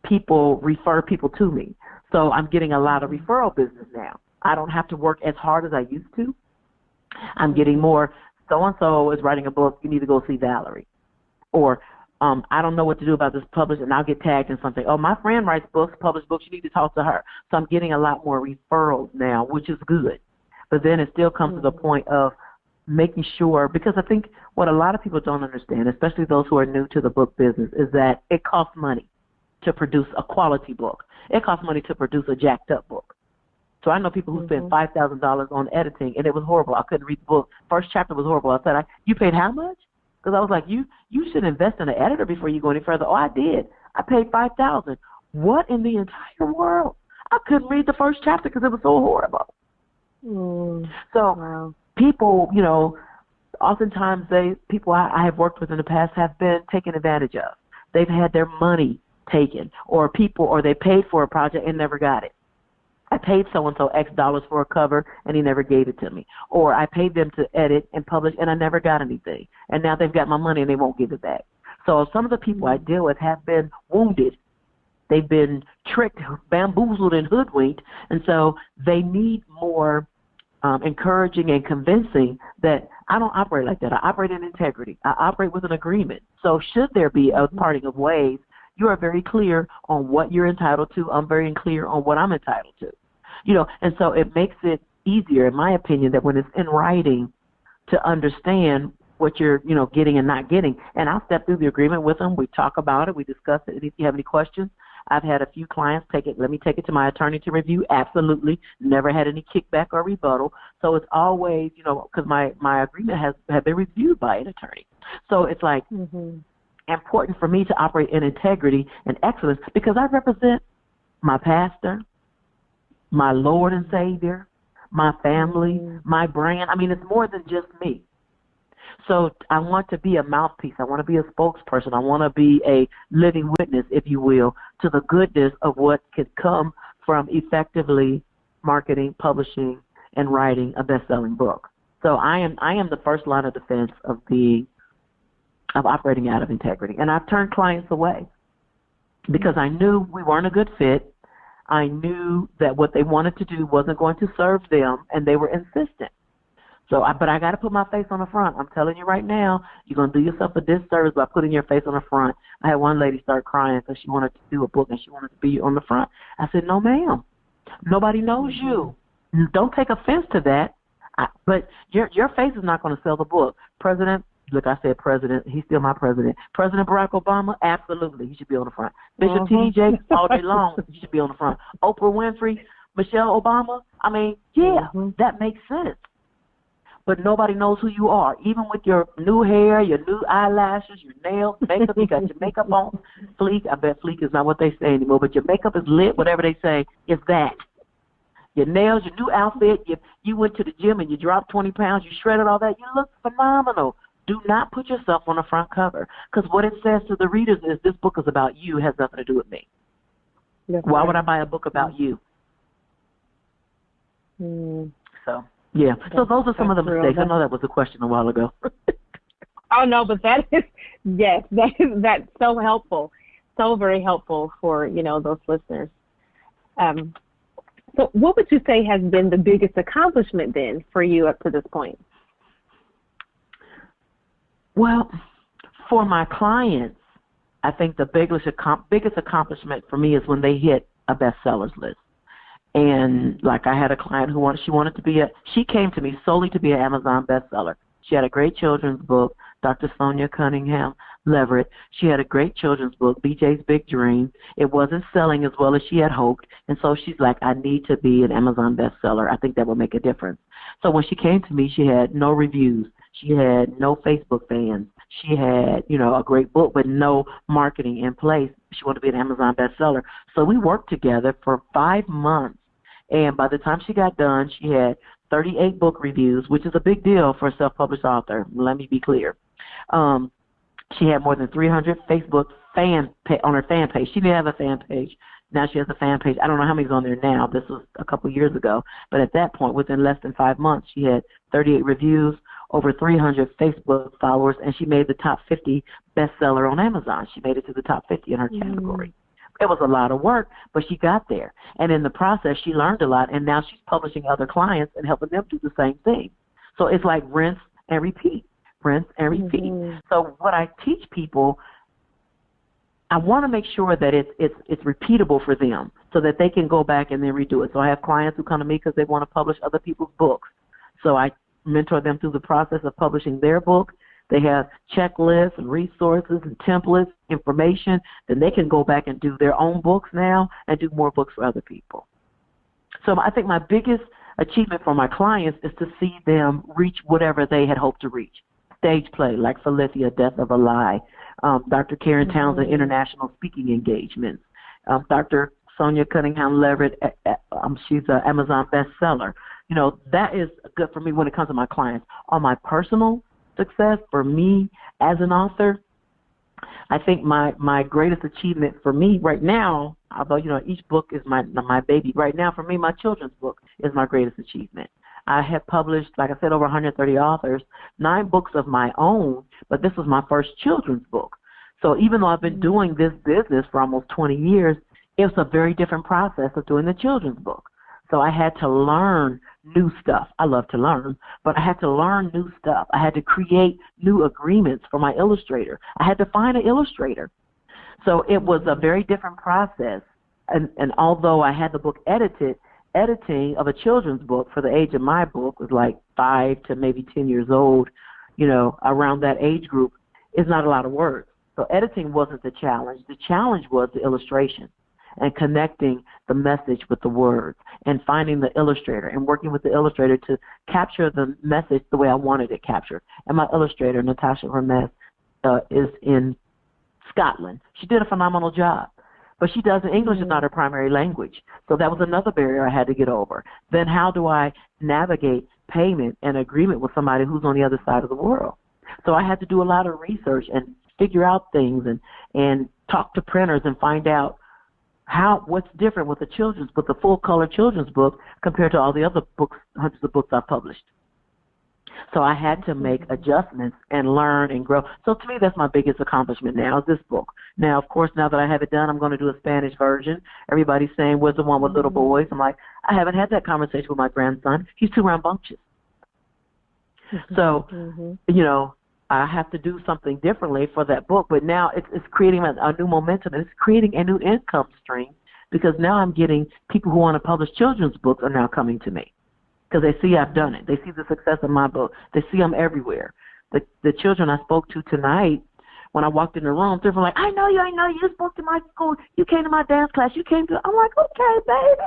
people refer people to me. So I'm getting a lot of referral business now. I don't have to work as hard as I used to. I'm getting more, so-and-so is writing a book, you need to go see Valerie. Or I don't know what to do about this published, and I'll get tagged in something. Oh, my friend writes books, published books, you need to talk to her. So I'm getting a lot more referrals now, which is good. But then it still comes to the point of making sure, because I think what a lot of people don't understand, especially those who are new to the book business, is that it costs money to produce a quality book. It costs money to produce a jacked up book. So I know people who spent $5,000 on editing, and it was horrible. I couldn't read the book. First chapter was horrible. I said, you paid how much? Because I was like, you should invest in an editor before you go any further. Oh, I did. I paid $5,000. What in the entire world? I couldn't read the first chapter because it was so horrible. So people, oftentimes people I have worked with in the past have been taken advantage of. They've had their money taken, or they paid for a project and never got it. I paid so-and-so X dollars for a cover, and he never gave it to me. Or I paid them to edit and publish, and I never got anything. And now they've got my money, and they won't give it back. So some of the people I deal with have been wounded. They've been tricked, bamboozled, and hoodwinked, and so they need more encouraging and convincing that I don't operate like that. I operate in integrity. I operate with an agreement. So should there be a parting of ways, you are very clear on what you're entitled to. I'm very clear on what I'm entitled to. And so it makes it easier, in my opinion, that when it's in writing, to understand what you're, getting and not getting. And I'll step through the agreement with them. We talk about it. We discuss it. And if you have any questions, I've had a few clients let me take it to my attorney to review. Absolutely. Never had any kickback or rebuttal. So it's always, because my agreement has been reviewed by an attorney. So it's like important for me to operate in integrity and excellence, because I represent my pastor, my Lord and Savior, my family, my brand. I mean, it's more than just me. So I want to be a mouthpiece. I want to be a spokesperson. I want to be a living witness, if you will, to the goodness of what could come from effectively marketing, publishing, and writing a best-selling book. So I am the first line of defense of operating out of integrity. And I've turned clients away because I knew we weren't a good fit. I knew that what they wanted to do wasn't going to serve them, and they were insistent. But I got to put my face on the front. I'm telling you right now, you're going to do yourself a disservice by putting your face on the front. I had one lady start crying because she wanted to do a book and she wanted to be on the front. I said, no, ma'am. Nobody knows you. Don't take offense to that. But your face is not going to sell the book. President, look, I said president. He's still my president. President Barack Obama, absolutely. He should be on the front. Bishop T.D. Jakes, all day long, he should be on the front. Oprah Winfrey, Michelle Obama, I mean, yeah, that makes sense. But nobody knows who you are. Even with your new hair, your new eyelashes, your nails, makeup, you got your makeup on. Fleek, I bet fleek is not what they say anymore, but your makeup is lit, whatever they say, is that. Your nails, your new outfit, you went to the gym and you dropped 20 pounds, you shredded all that, you look phenomenal. Do not put yourself on the front cover, because what it says to the readers is this book is about you, it has nothing to do with me. That's Why would I buy a book about you? So, yeah. So those are some of the mistakes. I know that was a question a while ago. Oh, no, but that is, yes, that's so helpful, so very helpful for, those listeners. So what would you say has been the biggest accomplishment then for you up to this point? Well, for my clients, I think the biggest accomplishment for me is when they hit a bestsellers list. And like I had a client she came to me solely to be an Amazon bestseller. She had a great children's book, Dr. Sonia Cunningham Leverett. She had a great children's book, BJ's Big Dream. It wasn't selling as well as she had hoped. And so she's like, I need to be an Amazon bestseller. I think that will make a difference. So when she came to me, she had no reviews. She had no Facebook fans. She had, a great book, but no marketing in place. She wanted to be an Amazon bestseller. So we worked together for 5 months. And by the time she got done, she had 38 book reviews, which is a big deal for a self-published author. Let me be clear. She had more than 300 Facebook on her fan page. She didn't have a fan page. Now she has a fan page. I don't know how many's on there now. This was a couple of years ago. But at that point, within less than 5 months, she had 38 reviews, over 300 Facebook followers, and she made the top 50 bestseller on Amazon. She made it to the top 50 in her category. It was a lot of work, but she got there. And in the process, she learned a lot, and now she's publishing other clients and helping them do the same thing. So it's like rinse and repeat, rinse and repeat. So what I teach people, I want to make sure that it's repeatable for them so that they can go back and then redo it. So I have clients who come to me because they want to publish other people's books. So I mentor them through the process of publishing their book. They have checklists and resources and templates, information. Then they can go back and do their own books now and do more books for other people. So I think my biggest achievement for my clients is to see them reach whatever they had hoped to reach. Stage play, like Philithia, Death of a Lie, Dr. Karen Townsend, international speaking engagements, Dr. Sonia Cunningham Leverett, she's an Amazon bestseller. That is good for me when it comes to my clients. On my personal success, for me as an author, I think my greatest achievement for me right now, although, each book is my baby, right now for me, my children's book is my greatest achievement. I have published, like I said, over 130 authors, 9 books of my own, but this was my first children's book. So even though I've been doing this business for almost 20 years, it was a very different process of doing the children's book. So I had to learn new stuff. I love to learn, but I had to learn new stuff. I had to create new agreements for my illustrator. I had to find an illustrator. So it was a very different process. And although I had the book edited, editing of a children's book for the age of my book was like 5 to maybe 10 years old, around that age group, is not a lot of words. So editing wasn't the challenge. The challenge was the illustration and connecting the message with the words and finding the illustrator and working with the illustrator to capture the message the way I wanted it captured. And my illustrator, Natasha Hermes, is in Scotland. She did a phenomenal job. But she doesn't, English is not her primary language. So that was another barrier I had to get over. Then how do I navigate payment and agreement with somebody who's on the other side of the world? So I had to do a lot of research and figure out things and talk to printers and find out what's different with the children's book, the full color children's book, compared to all the other books, hundreds of books I've published. So I had to make adjustments and learn and grow. So to me, that's my biggest accomplishment now is this book. Now, of course, now that I have it done, I'm going to do a Spanish version. Everybody's saying, where's the one with little boys? I'm like, I haven't had that conversation with my grandson. He's too rambunctious. So, I have to do something differently for that book, but now it's creating a new momentum, and it's creating a new income stream, because now I'm getting people who want to publish children's books are now coming to me because they see I've done it. They see the success of my book. They see I'm everywhere. The children I spoke to tonight, when I walked in the room, they were like, I know you. You spoke to my school. You came to my dance class. You came to, I'm like, okay, baby.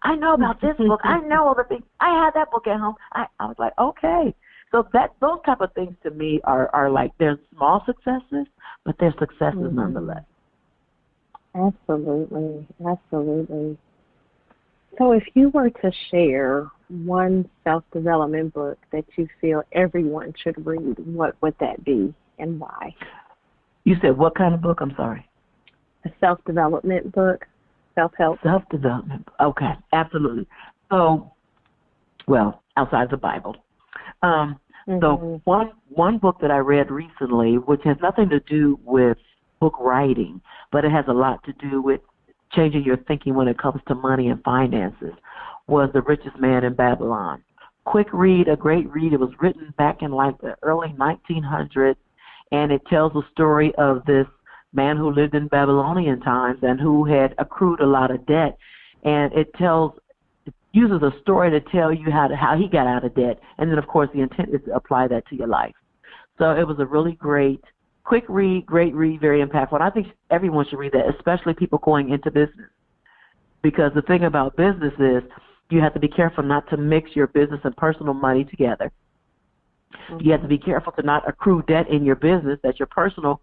I know about this book. I know all the things. I had that book at home. I was like, okay. So those type of things to me are like, they're small successes, but they're successes nonetheless. Absolutely. Absolutely. So if you were to share one self-development book that you feel everyone should read, what would that be and why? You said what kind of book? I'm sorry. A self-development book, self-help. Self-development. Okay, absolutely. So, well, outside the Bible. So one book that I read recently, which has nothing to do with book writing, but it has a lot to do with changing your thinking when it comes to money and finances, was The Richest Man in Babylon. Quick read, a great read. It was written back in like the early 1900s, and it tells the story of this man who lived in Babylonian times and who had accrued a lot of debt. And it uses a story to tell you how he got out of debt. And then, of course, the intent is to apply that to your life. So it was a really great, quick read, great read, very impactful. And I think everyone should read that, especially people going into business. Because the thing about business is you have to be careful not to mix your business and personal money together. You have to be careful to not accrue debt in your business that your personal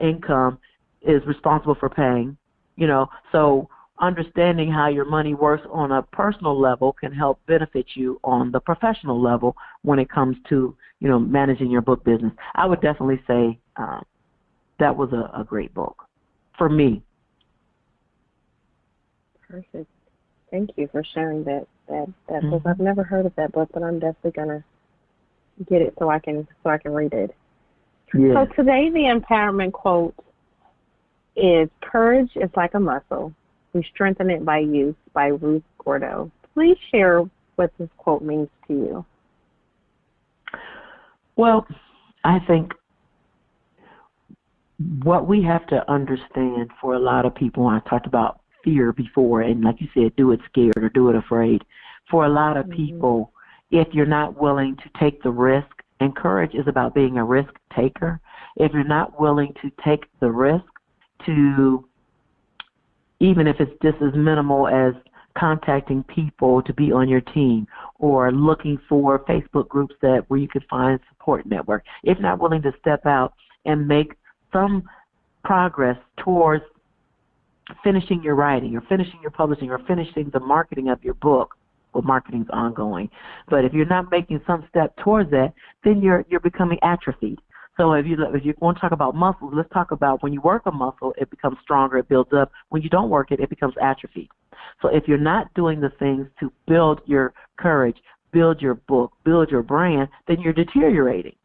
income is responsible for paying. So understanding how your money works on a personal level can help benefit you on the professional level when it comes to, managing your book business. I would definitely say that was a great book for me. Perfect. Thank you for sharing that book. I've never heard of that book, but I'm definitely gonna get it so I can read it. Yeah. So today the empowerment quote is "Courage is like a muscle. We strengthen it by use," by Ruth Gordo. Please share what this quote means to you. Well, I think what we have to understand for a lot of people, I talked about fear before, and like you said, do it scared or do it afraid. For a lot of people, if you're not willing to take the risk, and courage is about being a risk taker, if you're not willing to take the risk to, even if it's just as minimal as contacting people to be on your team or looking for Facebook groups where you could find support network, if not willing to step out and make some progress towards finishing your writing or finishing your publishing or finishing the marketing of your book, well, marketing's ongoing, but if you're not making some step towards that, then you're becoming atrophied. So if you want to talk about muscles, let's talk about when you work a muscle, it becomes stronger, it builds up. When you don't work it, it becomes atrophied. So if you're not doing the things to build your courage, build your book, build your brand, then you're deteriorating.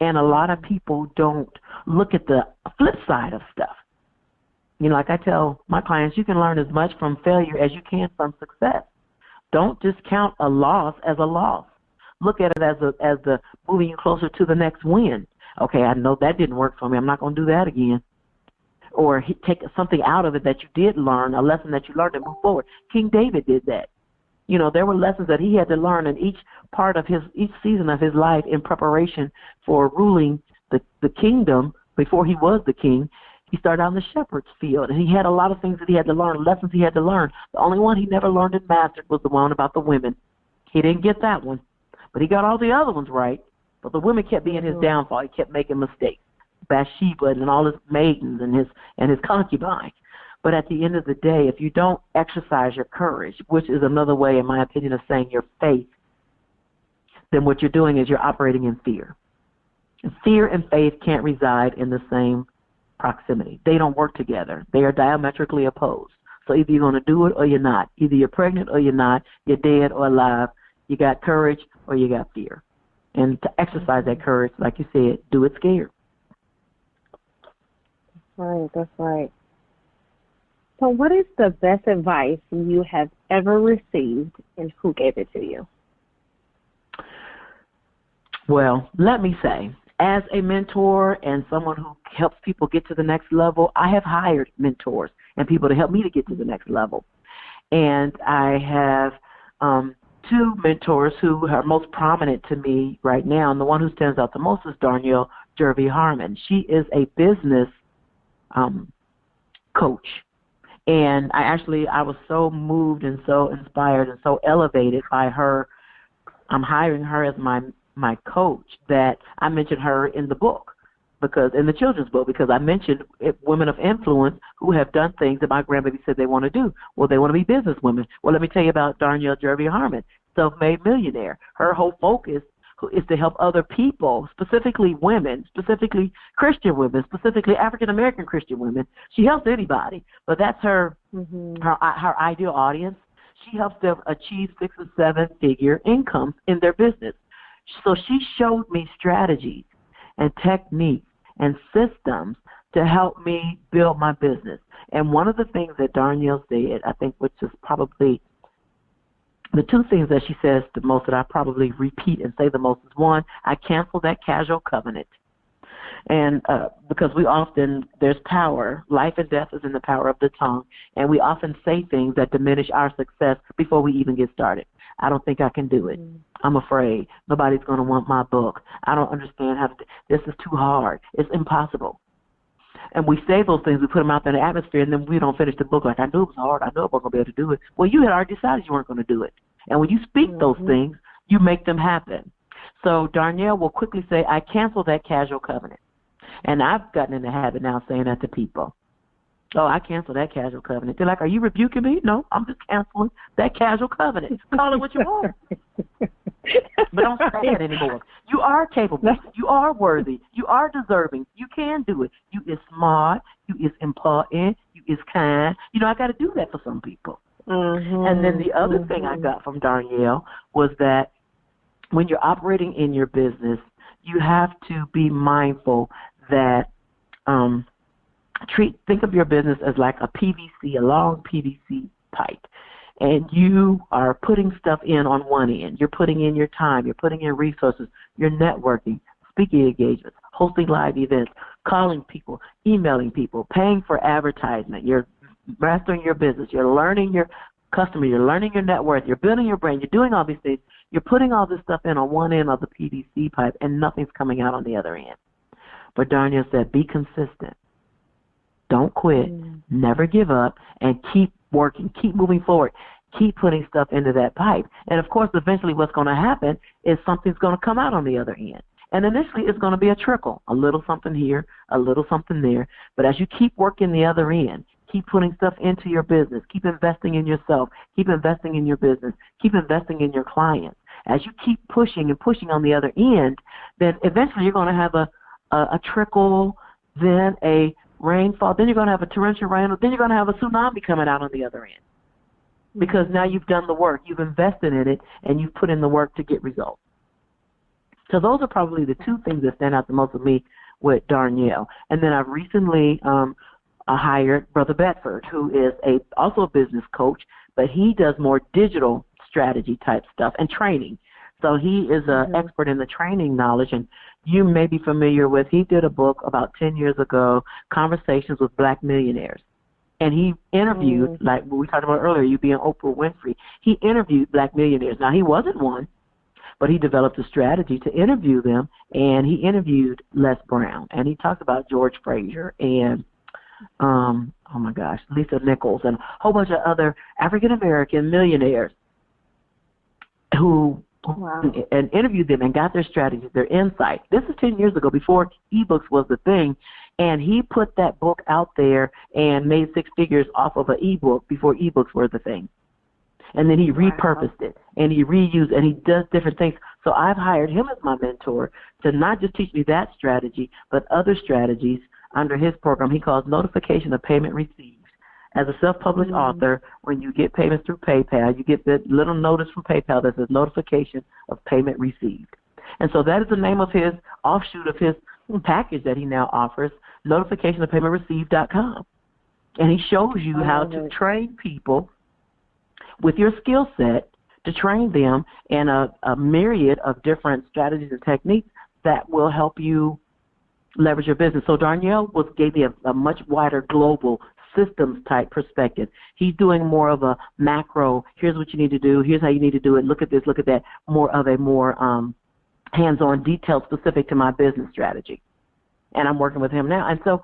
And a lot of people don't look at the flip side of stuff. Like I tell my clients, you can learn as much from failure as you can from success. Don't discount a loss as a loss. Look at it as the moving you closer to the next win. Okay, I know that didn't work for me. I'm not going to do that again. Or take something out of it that you did learn, a lesson that you learned, and move forward. King David did that. There were lessons that he had to learn in each season of his life in preparation for ruling the kingdom before he was the king. He started out in the shepherd's field, and he had a lot of things that he had to learn, lessons he had to learn. The only one he never learned and mastered was the one about the women. He didn't get that one, but he got all the other ones right. But the women kept being his downfall. He kept making mistakes. Bathsheba and all his maidens and his concubines. But at the end of the day, if you don't exercise your courage, which is another way, in my opinion, of saying your faith, then what you're doing is you're operating in fear. And fear and faith can't reside in the same proximity. They don't work together. They are diametrically opposed. So either you're going to do it or you're not. Either you're pregnant or you're not. You're dead or alive. You got courage or you got fear. And to exercise that courage, like you said, do it scared. Right, that's right. So what is the best advice you have ever received, and who gave it to you? Well, let me say, as a mentor and someone who helps people get to the next level, I have hired mentors and people to help me to get to the next level. And I have two mentors who are most prominent to me right now, and the one who stands out the most is Darnell Jervey Harmon. She is a business coach. And I was so moved and so inspired and so elevated by her. I'm hiring her as my coach that I mentioned her in the book, because in the children's book, because I mentioned women of influence who have done things that my grandbaby said they want to do. Well, they want to be business women. Well, let me tell you about Darnell Jervey Harmon, self-made millionaire. Her whole focus is to help other people, specifically women, specifically Christian women, specifically African-American Christian women. She helps anybody, but that's her ideal audience. She helps them achieve 6- and 7-figure incomes in their business. So she showed me strategies and techniques and systems to help me build my business. And one of the things that Darnell said, I think, which is probably the two things that she says the most that I probably repeat and say the most is, one, I cancel that casual covenant. And because there's power, life and death is in the power of the tongue, and we often say things that diminish our success before we even get started. I don't think I can do it. I'm afraid. Nobody's going to want my book. I don't understand this is too hard. It's impossible. And we say those things, we put them out there in the atmosphere, and then we don't finish the book like, I knew it was hard. I knew I wasn't going to be able to do it. Well, you had already decided you weren't going to do it. And when you speak those things, you make them happen. So Darnell will quickly say, I cancel that casual covenant. And I've gotten in the habit now of saying that to people. Oh, I cancel that casual covenant. They're like, are you rebuking me? No, I'm just canceling that casual covenant. Call it what you want. But don't say it anymore. You are capable. You are worthy. You are deserving. You can do it. You is smart. You is important. You is kind. I got to do that for some people. And then the other thing I got from Darnell was that when you're operating in your business, you have to be mindful that think of your business as like a long PVC pipe. And you are putting stuff in on one end. You're putting in your time. You're putting in resources. You're networking, speaking engagements, hosting live events, calling people, emailing people, paying for advertisement. You're mastering your business. You're learning your customer. You're learning your net worth. You're building your brand. You're doing all these things. You're putting all this stuff in on one end of the PVC pipe, and nothing's coming out on the other end. But Darnell said, be consistent. Don't quit. Never give up, and keep working. Keep moving forward. Keep putting stuff into that pipe. And, of course, eventually what's going to happen is something's going to come out on the other end. And initially it's going to be a trickle, a little something here, a little something there. But as you keep working the other end, keep putting stuff into your business, keep investing in yourself, keep investing in your business, keep investing in your clients. As you keep pushing and pushing on the other end, then eventually you're going to have a trickle, then a rainfall, then you're going to have a torrential rain, then you're going to have a tsunami coming out on the other end. Because now you've done the work, you've invested in it, and you've put in the work to get results. So those are probably the two things that stand out the most with me with Darnell. And then I've recently hired Brother Bedford, who is also a business coach, but he does more digital strategy type stuff and training. So he is an expert in the training knowledge, and you may be familiar with, he did a book about 10 years ago, Conversations with Black Millionaires. And he interviewed, like we talked about earlier, you being Oprah Winfrey, he interviewed black millionaires. Now, he wasn't one, but he developed a strategy to interview them, and he interviewed Les Brown. And he talked about George Frazier and, Lisa Nichols and a whole bunch of other African-American millionaires who and interviewed them and got their strategies, their insight. This is 10 years ago, before ebooks was the thing. And he put that book out there and made 6 figures off of an ebook before ebooks were the thing. And then he repurposed it, and he reused, and he does different things. So I've hired him as my mentor to not just teach me that strategy, but other strategies under his program he calls Notification of Payment Received. As a self-published author, when you get payments through PayPal, you get the little notice from PayPal that says Notification of Payment Received. And so that is the name of his offshoot of his package that he now offers, notificationofpaymentreceived.com. And he shows you how to train people with your skill set to train them in a myriad of different strategies and techniques that will help you leverage your business. So Darnell gave me a much wider global systems type perspective. He's doing more of a macro, here's what you need to do, here's how you need to do it, look at this, look at that, more of a more hands-on, detailed, specific to my business strategy. And I'm working with him now. And so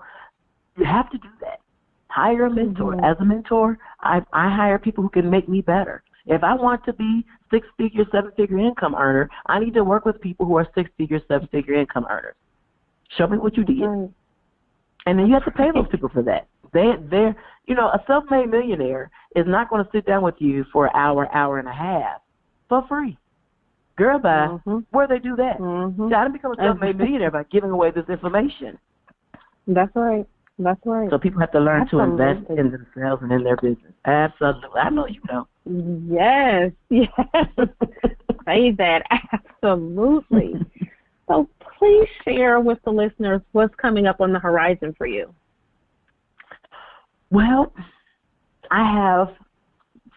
you have to do that. Hire a mentor. Mm-hmm. As a mentor, I hire people who can make me better. If I want to be 6-figure, 7-figure income earner, I need to work with people who are 6-figure, 7-figure income earners. Show me what you did. Mm-hmm. And then you have to pay those people for that. They're, a self-made millionaire is not going to sit down with you for an hour and a half for free. Girl, bye. Mm-hmm. Where they do that? Mm-hmm. See, I didn't become a self-made millionaire by giving away this information. That's right. That's right. So people have to learn to invest in themselves and in their business. Absolutely. I know you know. Yes. Say that. Absolutely. So please share with the listeners what's coming up on the horizon for you. Well, I have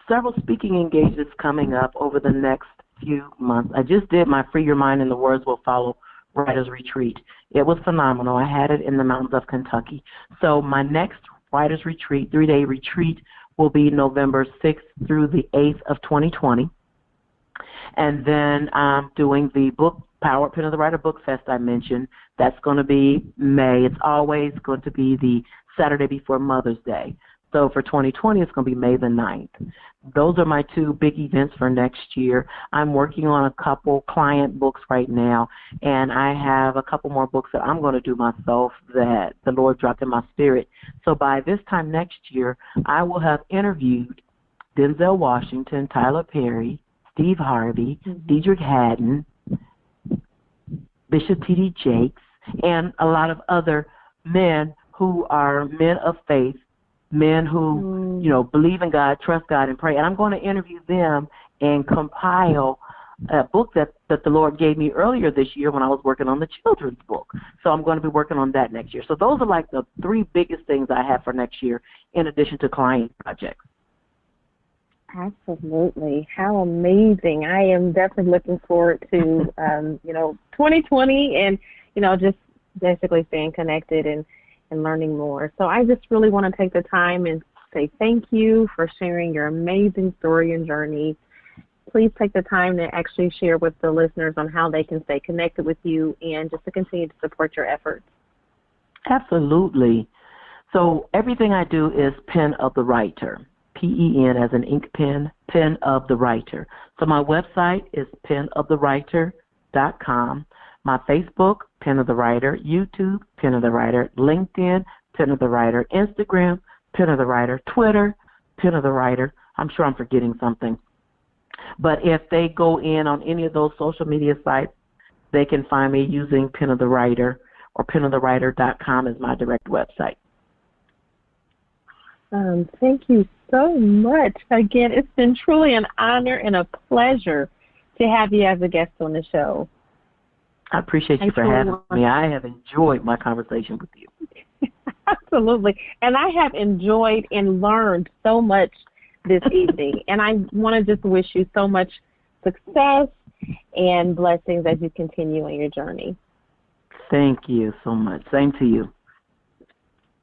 several speaking engagements coming up over the next few months. I just did my Free Your Mind and the Words Will Follow Writers Retreat. It was phenomenal. I had it in the mountains of Kentucky. So my next Writers Retreat, 3-day retreat, will be November 6th through the 8th of 2020. And then I'm doing the book Power Pen of the Writer Book Fest I mentioned. That's going to be May. It's always going to be the Saturday before Mother's Day. So for 2020, it's going to be May the 9th. Those are my two big events for next year. I'm working on a couple client books right now, and I have a couple more books that I'm going to do myself that the Lord dropped in my spirit. So by this time next year, I will have interviewed Denzel Washington, Tyler Perry, Steve Harvey, Diedrich Haddon, Bishop T.D. Jakes, and a lot of other men who are men of faith, men who, believe in God, trust God, and pray. And I'm going to interview them and compile a book that the Lord gave me earlier this year when I was working on the children's book. So I'm going to be working on that next year. So those are like the three biggest things I have for next year in addition to client projects. Absolutely. How amazing. I am definitely looking forward to, 2020 and, just basically staying connected and learning more. So I just really want to take the time and say thank you for sharing your amazing story and journey. Please take the time to actually share with the listeners on how they can stay connected with you and just to continue to support your efforts. Absolutely. So everything I do is Pen of the Writer, P-E-N as an ink pen, Pen of the Writer. So my website is penofthewriter.com. My Facebook, Pen of the Writer, YouTube, Pen of the Writer, LinkedIn, Pen of the Writer, Instagram, Pen of the Writer, Twitter, Pen of the Writer. I'm sure I'm forgetting something. But if they go in on any of those social media sites, they can find me using Pen of the Writer, or penofthewriter.com is my direct website. Thank you so much. Again, it's been truly an honor and a pleasure to have you as a guest on the show. I appreciate you for having me. I have enjoyed my conversation with you. Absolutely. And I have enjoyed and learned so much this evening. And I want to just wish you so much success and blessings as you continue on your journey. Thank you so much. Same to you.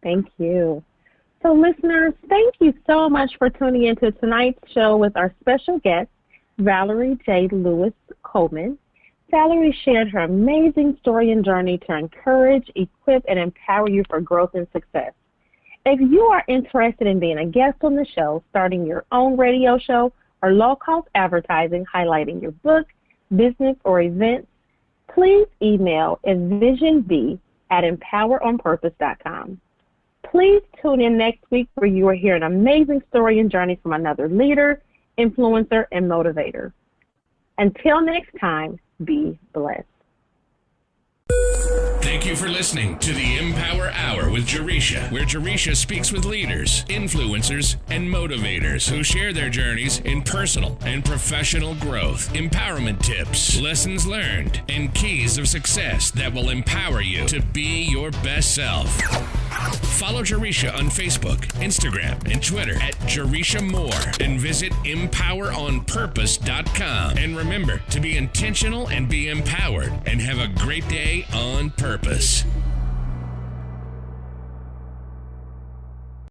Thank you. So listeners, thank you so much for tuning into tonight's show with our special guest, Valerie J. Lewis Coleman. Valerie shared her amazing story and journey to encourage, equip, and empower you for growth and success. If you are interested in being a guest on the show, starting your own radio show, or low-cost advertising highlighting your book, business, or events, please email envisionb@empoweronpurpose.com. Please tune in next week where you will hear an amazing story and journey from another leader, influencer, and motivator. Until next time, be blessed. Thank you for listening to the EmPower Hour with Jaresha, where Jaresha speaks with leaders, influencers, and motivators who share their journeys in personal and professional growth, empowerment tips, lessons learned, and keys of success that will empower you to be your best self. Follow Jaresha on Facebook, Instagram, and Twitter at Jaresha Moore, and visit EmPowerOnPurpose.com. And remember to be intentional and be empowered, and have a great day on purpose.